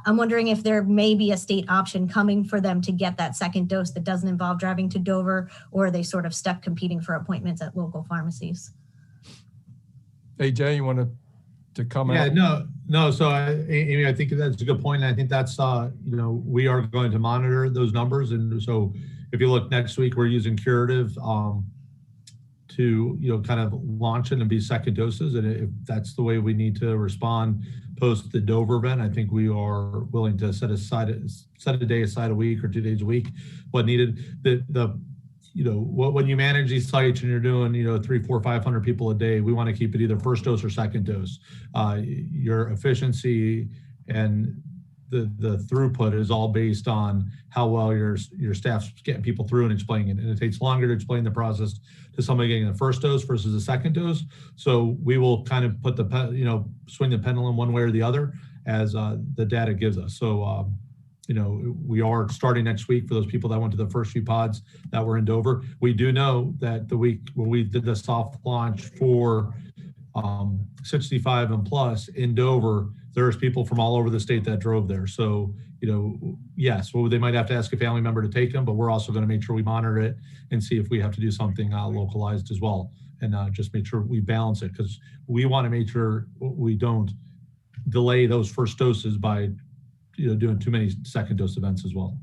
I'm wondering if there may be a state option coming for them to get that second dose that doesn't involve driving to Dover, or are they sort of stuck competing for appointments at local pharmacies? AJ, you want to comment? Yeah, no. So Amy, I think that's a good point. And I think that's, we are going to monitor those numbers. And so if you look next week, we're using Curative to, kind of launch it and be second doses. And if that's the way we need to respond post the Dover event, I think we are willing to set a day aside a week or 2 days a week, what needed. When you manage these sites and you're doing, 300, 400, 500 people a day, we want to keep it either first dose or second dose. Your efficiency and the throughput is all based on how well your staff's getting people through and explaining it. And it takes longer to explain the process to somebody getting the first dose versus the second dose. So we will kind of put swing the pendulum one way or the other as the data gives us. So, we are starting next week for those people that went to the first few pods that were in Dover. We do know that the week when we did the soft launch for 65 and plus in Dover, there's people from all over the state that drove there. So, yes, they might have to ask a family member to take them, but we're also going to make sure we monitor it and see if we have to do something localized as well. And just make sure we balance it, because we want to make sure we don't delay those first doses by doing too many second dose events as well.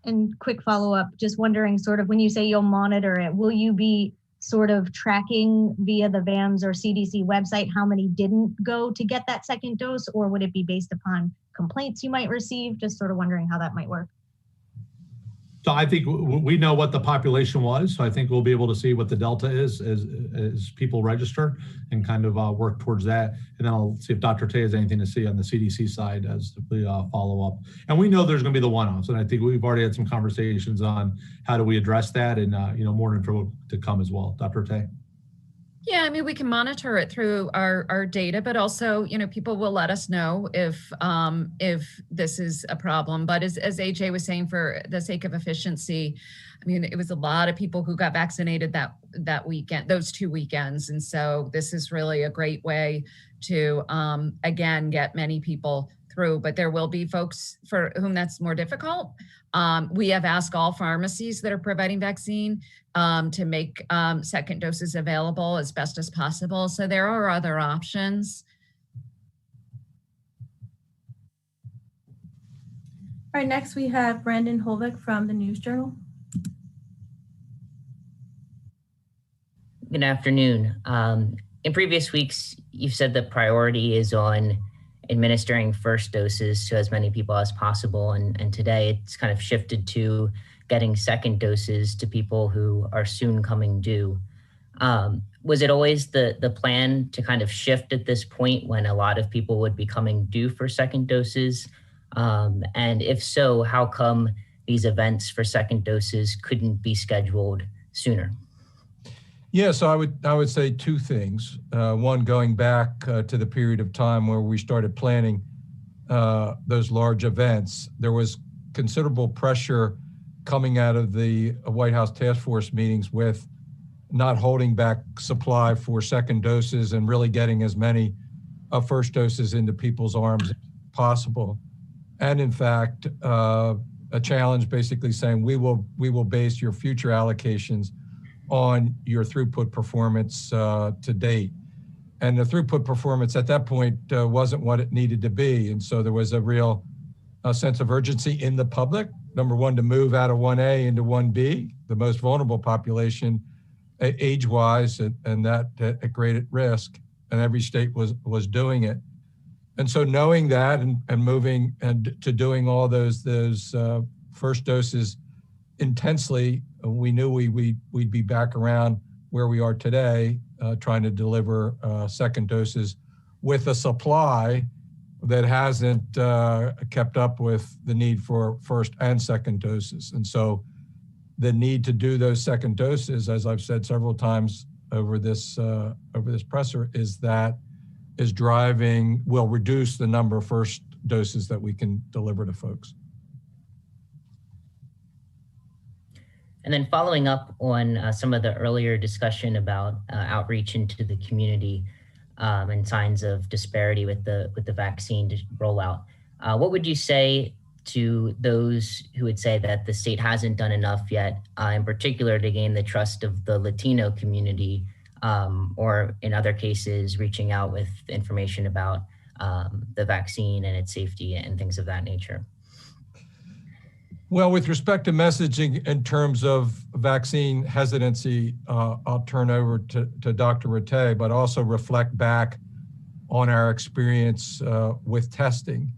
And quick follow-up, just wondering, sort of, when you say you'll monitor it, will you be sort of tracking via the VAMS or CDC website how many didn't go to get that second dose, or would it be based upon complaints you might receive? Just sort of wondering how that might work. So I think we know what the population was. So I think we'll be able to see what the delta is as people register and kind of work towards that. And then I'll see if Dr. Tay has anything to see on the CDC side as we follow up. And we know there's going to be the one-offs. And I think we've already had some conversations on how do we address that, and more info to come as well. Dr. Tay. Yeah, I mean, we can monitor it through our data, but also, people will let us know if this is a problem. But as AJ was saying, for the sake of efficiency, I mean, it was a lot of people who got vaccinated that weekend, those 2 weekends. And so this is really a great way to, again, get many people through, but there will be folks for whom that's more difficult. We have asked all pharmacies that are providing vaccine to make second doses available as best as possible. So there are other options. All right, next we have Brandon Holbeck from the News Journal. Good afternoon. In previous weeks, you've said the priority is on administering first doses to as many people as possible. And today it's kind of shifted to getting second doses to people who are soon coming due. Was it always the plan to kind of shift at this point when a lot of people would be coming due for second doses? And if so, how come these events for second doses couldn't be scheduled sooner? Yeah, so I would say two things. One, going back to the period of time where we started planning those large events, there was considerable pressure coming out of the White House task force meetings with not holding back supply for second doses and really getting as many first doses into people's arms as possible. And in fact, a challenge basically saying we will base your future allocations on your throughput performance to date. And the throughput performance at that point wasn't what it needed to be. And so there was a real sense of urgency in the public, number one, to move out of 1A into 1B, the most vulnerable population age-wise, and that at great risk, and every state was doing it. And so knowing that and moving and to doing all those first doses intensely, we knew we'd be back around where we are today, trying to deliver second doses with a supply that hasn't kept up with the need for first and second doses. And so the need to do those second doses, as I've said several times over this presser, is that is driving, will reduce the number of first doses that we can deliver to folks. And then following up on some of the earlier discussion about outreach into the community and signs of disparity with the vaccine rollout, what would you say to those who would say that the state hasn't done enough yet, in particular to gain the trust of the Latino community, or in other cases, reaching out with information about the vaccine and its safety and things of that nature? Well, with respect to messaging in terms of vaccine hesitancy, I'll turn over to Dr. Rattay, but also reflect back on our experience with testing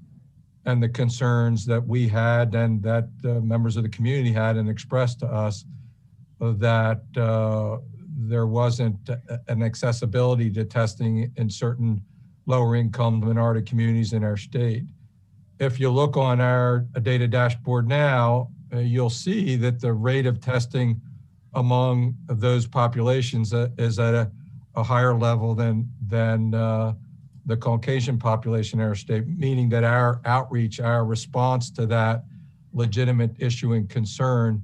and the concerns that we had and that members of the community had and expressed to us that there wasn't an accessibility to testing in certain lower income minority communities in our state. If you look on our data dashboard now, you'll see that the rate of testing among those populations is at a higher level than the Caucasian population in our state, meaning that our outreach, our response to that legitimate issue and concern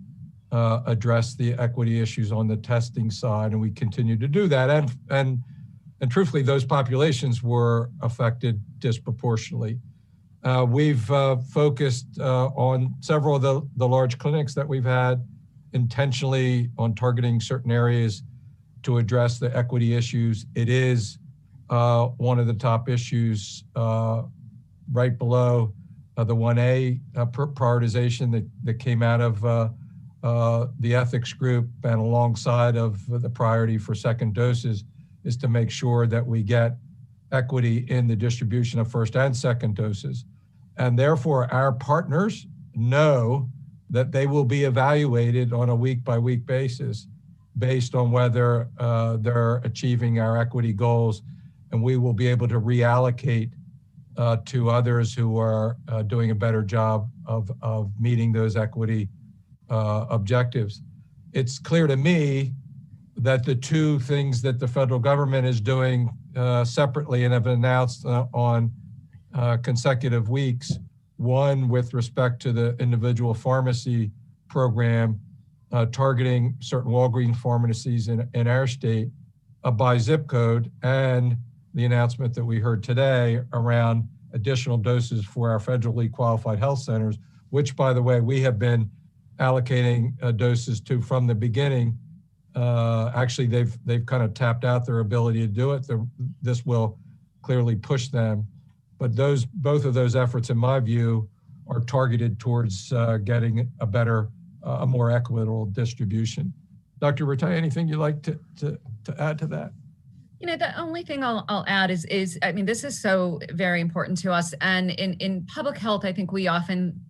address the equity issues on the testing side, and we continue to do that. And truthfully, those populations were affected disproportionately. We've focused on several of the large clinics that we've had intentionally on targeting certain areas to address the equity issues. It is one of the top issues right below the 1A prioritization that came out of the ethics group, and alongside of the priority for second doses is to make sure that we get equity in the distribution of first and second doses. And therefore, our partners know that they will be evaluated on a week-by-week basis based on whether they're achieving our equity goals, and we will be able to reallocate to others who are doing a better job of meeting those equity objectives. It's clear to me that the two things that the federal government is doing separately and have announced on consecutive weeks, one with respect to the individual pharmacy program, targeting certain Walgreens pharmacies in our state by zip code, and the announcement that we heard today around additional doses for our federally qualified health centers, which, by the way, we have been allocating doses to from the beginning. Actually, they've kind of tapped out their ability to do it. This will clearly push them. But both of those efforts, in my view, are targeted towards getting a better, a more equitable distribution. Dr. Rattay, anything you'd like to add to that? You know, the only thing I'll add is, I mean, this is so very important to us. And in public health, I think we often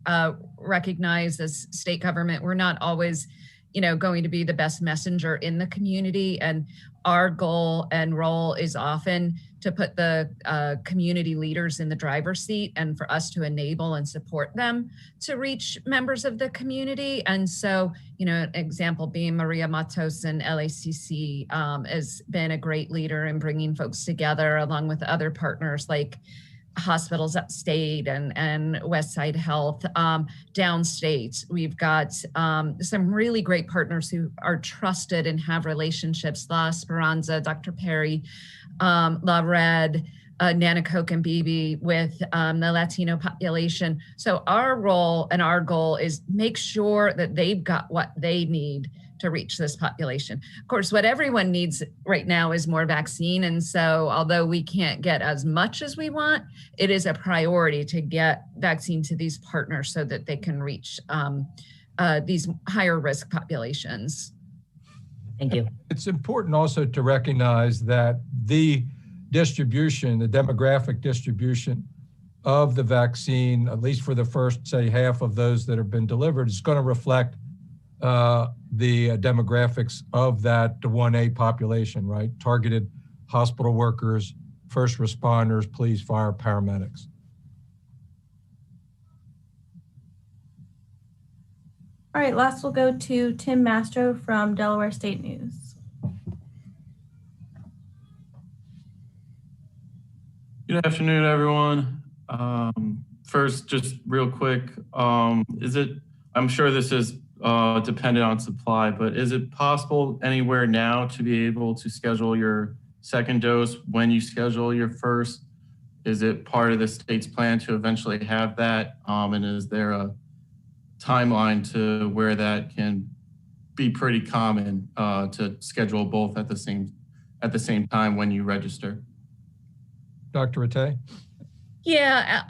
recognize as state government, we're not always, you know, going to be the best messenger in the community. And our goal and role is often to put the community leaders in the driver's seat and for us to enable and support them to reach members of the community. And so, you know, an example being Maria Matos and LACC has been a great leader in bringing folks together along with other partners like hospitals upstate and Westside Health. Downstate, we've got some really great partners who are trusted and have relationships. La Esperanza, Dr. Perry, La Red, Nanacoke and Bibi with the Latino population. So our role and our goal is make sure that they've got what they need to reach this population. Of course, what everyone needs right now is more vaccine. And so although we can't get as much as we want, it is a priority to get vaccine to these partners so that they can reach these higher risk populations. Thank you. It's important also to recognize that the distribution, the demographic distribution of the vaccine, at least for the first, say, half of those that have been delivered, is going to reflect the demographics of that 1A population, right? Targeted hospital workers, first responders, police, fire, paramedics. All right, last we'll go to Tim Mastro from Delaware State News. Good afternoon, everyone. First, just real quick, I'm sure this is dependent on supply, but is it possible anywhere now to be able to schedule your second dose when you schedule your first? Is it part of the state's plan to eventually have that? And is there a timeline to where that can be pretty common to schedule both at the same time when you register? Dr. Rattay? Yeah,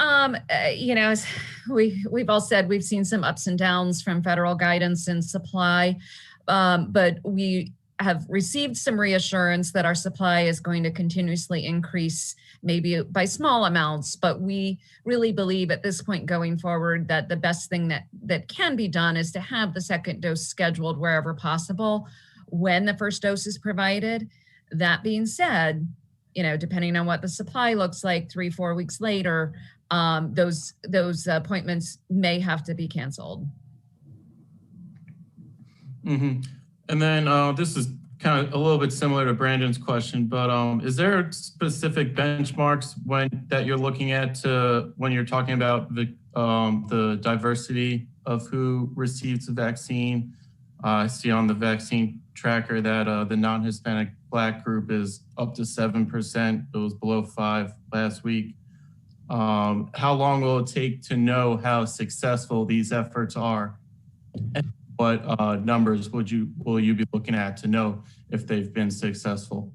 as we've all said, we've seen some ups and downs from federal guidance and supply, but we have received some reassurance that our supply is going to continuously increase, maybe by small amounts, but we really believe at this point going forward that the best thing that can be done is to have the second dose scheduled wherever possible when the first dose is provided. That being said, depending on what the supply looks like 3-4 weeks later, those appointments may have to be canceled. Mm-hmm. And then this is kind of a little bit similar to Brandon's question, but is there specific benchmarks that you're looking at when you're talking about the diversity of who receives the vaccine? I see on the vaccine tracker that the non-Hispanic Black group is up to 7%. It was below 5% last week. How long will it take to know how successful these efforts are? And what numbers will you be looking at to know if they've been successful?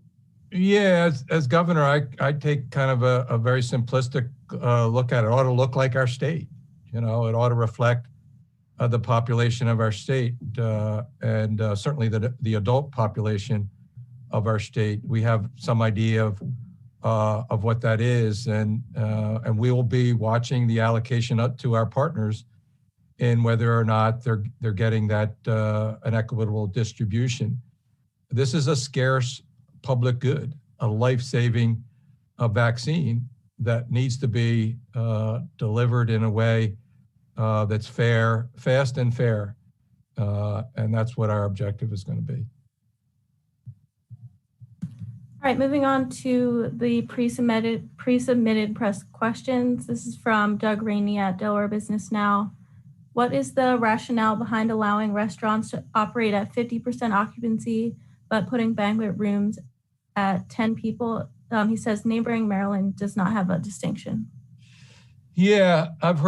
Yeah, as governor, I take kind of a very simplistic look at it. It ought to look like our state. It ought to reflect the population of our state and certainly the adult population of our state. We have some idea of what that is, and we will be watching the allocation up to our partners in whether or not they're getting that an equitable distribution. This is a scarce public good, a life-saving vaccine that needs to be delivered in a way that's fair, fast and fair. And that's what our objective is going to be. All right, moving on to the pre-submitted press questions. This is from Doug Rainey at Delaware Business Now. What is the rationale behind allowing restaurants to operate at 50% occupancy, but putting banquet rooms at 10 people? He says neighboring Maryland does not have a distinction. Yeah, I've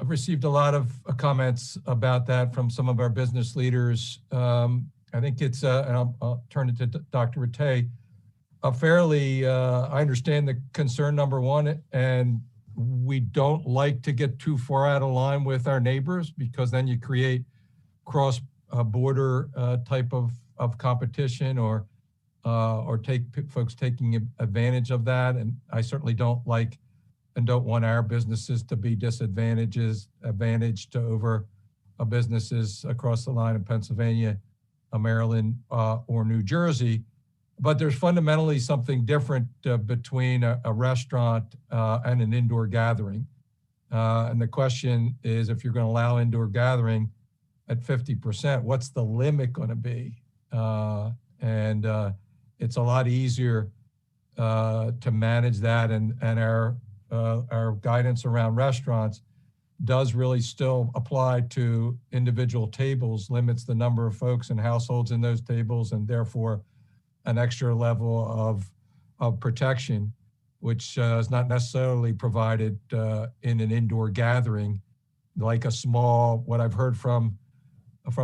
received a lot of comments about that from some of our business leaders. I think it's, and I'll turn it to Dr. Rattay, I understand the concern, number one, and we don't like to get too far out of line with our neighbors because then you create cross-border type of competition or folks taking advantage of that. And I certainly don't like and don't want our businesses to be advantaged over businesses across the line in Pennsylvania, Maryland, or New Jersey. But there's fundamentally something different between a restaurant and an indoor gathering. And the question is, if you're going to allow indoor gathering at 50%, what's the limit going to be? And it's a lot easier to manage that, and our guidance around restaurants does really still apply to individual tables, limits the number of folks and households in those tables, and therefore an extra level of protection, which is not necessarily provided in an indoor gathering, like what I've heard from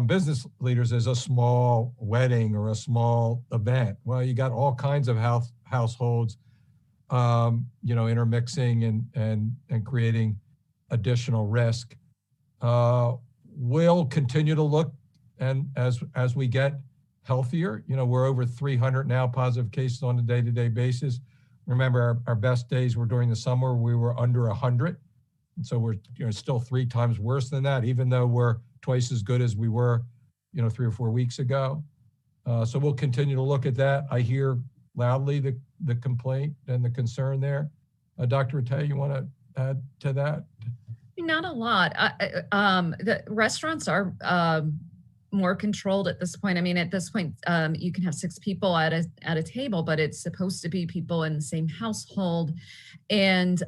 business leaders is a small wedding or a small event. Well, you got all kinds of households, intermixing and creating additional risk. We'll continue to look, and as we get healthier, we're over 300 now positive cases on a day-to-day basis. Remember, our best days were during the summer. We were under 100. And so we're still 3 times worse than that, even though we're twice as good as we were, 3 or 4 weeks ago. So we'll continue to look at that. I hear loudly the complaint and the concern there. Dr. Rattay, you want to add to that? Not a lot. The restaurants are more controlled at this point. I mean, at this point, you can have 6 people at a table, but it's supposed to be people in the same household. And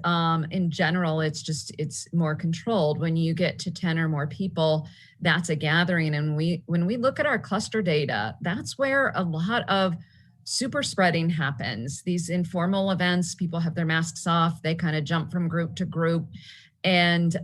in general, it's more controlled. When you get to 10 or more people, that's a gathering. And when we look at our cluster data, that's where a lot of super spreading happens. These informal events, people have their masks off, they kind of jump from group to group. And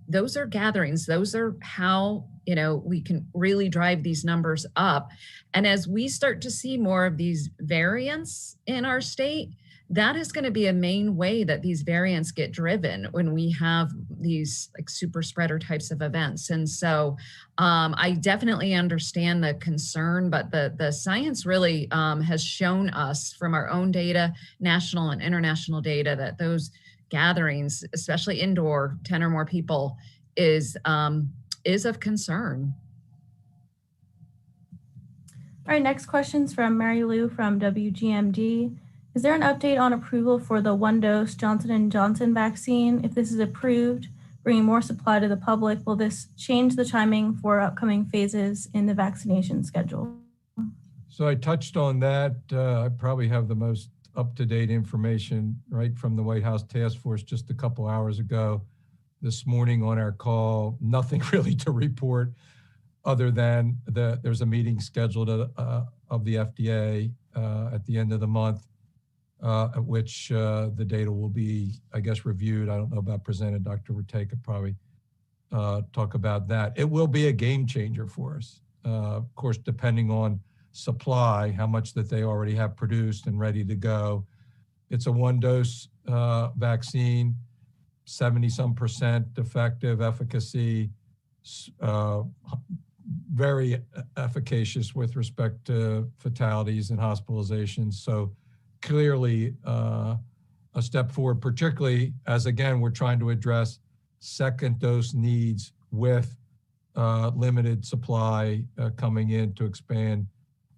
those are gatherings. Those are how, we can really drive these numbers up. And as we start to see more of these variants in our state, that is going to be a main way that these variants get driven when we have these like super spreader types of events. And so I definitely understand the concern, but the science really has shown us from our own data, national and international data, that those gatherings, especially indoor, 10 or more people, is of concern. All right, next question's from Mary Lou from WGMD. Is there an update on approval for the 1-dose Johnson & Johnson vaccine? If this is approved, bringing more supply to the public, will this change the timing for upcoming phases in the vaccination schedule? So I touched on that. I probably have the most up-to-date information right from the White House Task Force just a couple hours ago. This morning on our call, nothing really to report other than there's a meeting scheduled of the FDA at the end of the month, at which the data will be, I guess, reviewed. I don't know about presented. Dr. Rattay could probably talk about that. It will be a game changer for us. Of course, depending on supply, how much that they already have produced and ready to go. It's a 1-dose vaccine, 70-some% effective efficacy, very efficacious with respect to fatalities and hospitalizations. So clearly a step forward, particularly as, again, we're trying to address second dose needs with limited supply coming in to expand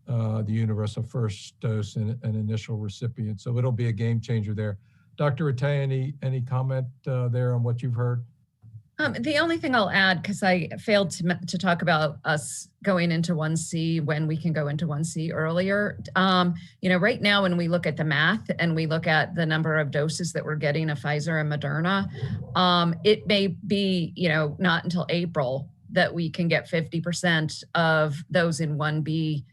the universe of first dose and initial recipients. So it'll be a game changer there. Dr. Rattay, any comment there on what you've heard? The only thing I'll add, because I failed to talk about us going into 1C when we can go into 1C earlier. Right now when we look at the math and we look at the number of doses that we're getting of Pfizer and Moderna, it may be, not until April that we can get 50% of those in 1B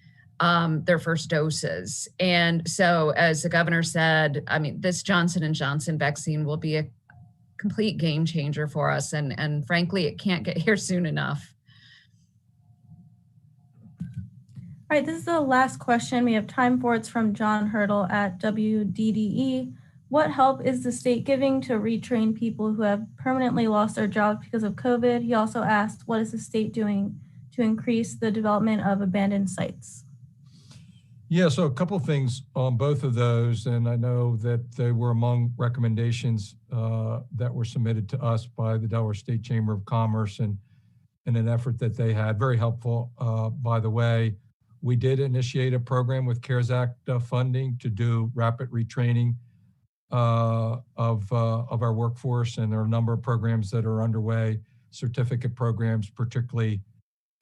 their first doses. And so as the governor said, this Johnson & Johnson vaccine will be a complete game changer for us. And frankly, it can't get here soon enough. All right, this is the last question we have time for. It's from John Hurdle at WDDE. What help is the state giving to retrain people who have permanently lost their jobs because of COVID? He also asked, what is the state doing to increase the development of abandoned sites? Yeah, so a couple of things on both of those, and I know that they were among recommendations that were submitted to us by the Delaware State Chamber of Commerce and in an effort that they had. Very helpful, by the way. We did initiate a program with CARES Act funding to do rapid retraining of our workforce, and there are a number of programs that are underway, certificate programs, particularly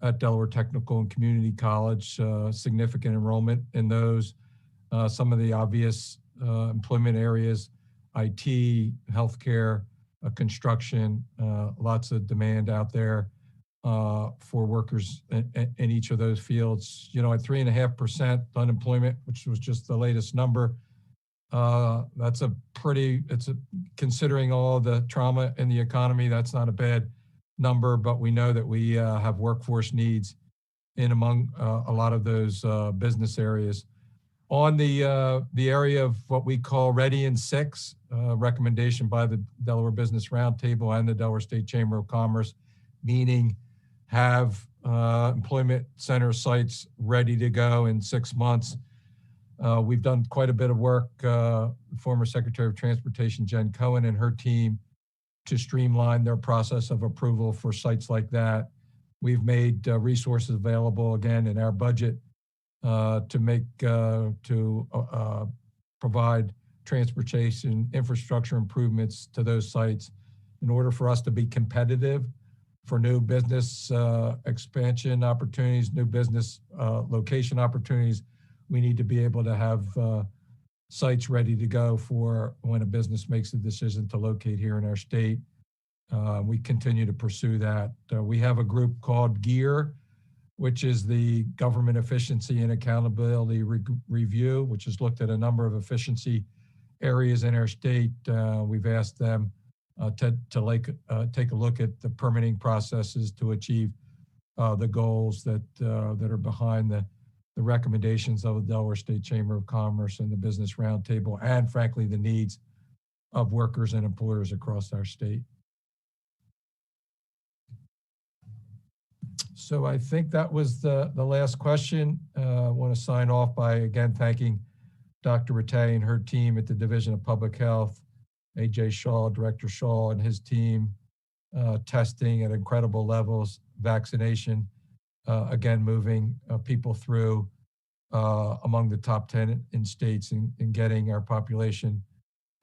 at Delaware Technical and Community College, significant enrollment in those. Some of the obvious employment areas, IT, healthcare, construction, lots of demand out there for workers in each of those fields. At 3.5% unemployment, which was just the latest number, considering all the trauma in the economy, that's not a bad number, but we know that we have workforce needs in among a lot of those business areas. On the area of what we call Ready in 6, recommendation by the Delaware Business Roundtable and the Delaware State Chamber of Commerce, meaning have employment center sites ready to go in 6 months. We've done quite a bit of work, former Secretary of Transportation Jen Cohen and her team, to streamline their process of approval for sites like that. We've made resources available again in our budget to provide transportation infrastructure improvements to those sites in order for us to be competitive for new business expansion opportunities, new business location opportunities. We need to be able to have sites ready to go for when a business makes a decision to locate here in our state. We continue to pursue that. We have a group called GEAR, which is the Government Efficiency and Accountability Review, which has looked at a number of efficiency areas in our state. We've asked them to take a look at the permitting processes to achieve the goals that are behind the recommendations of the Delaware State Chamber of Commerce and the Business Roundtable, and frankly, the needs of workers and employers across our state. So I think that was the last question. I want to sign off by, again, thanking Dr. Rattay and her team at the Division of Public Health, AJ Shaw, Director Shaw and his team, testing at incredible levels, vaccination, again, moving people through among the top 10 in states in getting our population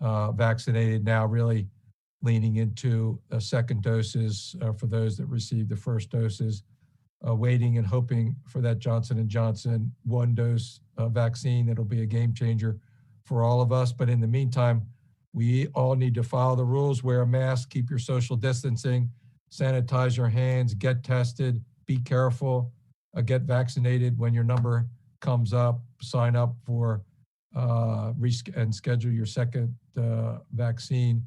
vaccinated, now really leaning into second doses for those that received the first doses, waiting and hoping for that Johnson & Johnson 1-dose vaccine that'll be a game changer for all of us. But in the meantime, we all need to follow the rules, wear a mask, keep your social distancing, sanitize your hands, get tested, be careful, get vaccinated when your number comes up, sign up for and schedule your second vaccine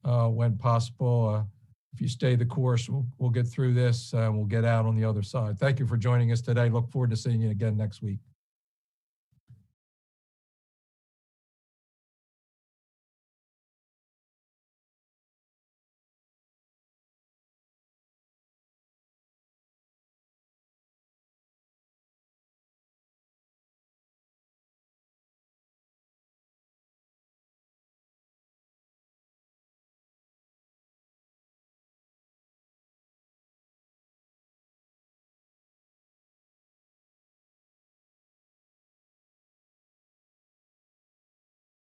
when possible. If you stay the course, we'll get through this and we'll get out on the other side. Thank you for joining us today. Look forward to seeing you again next week.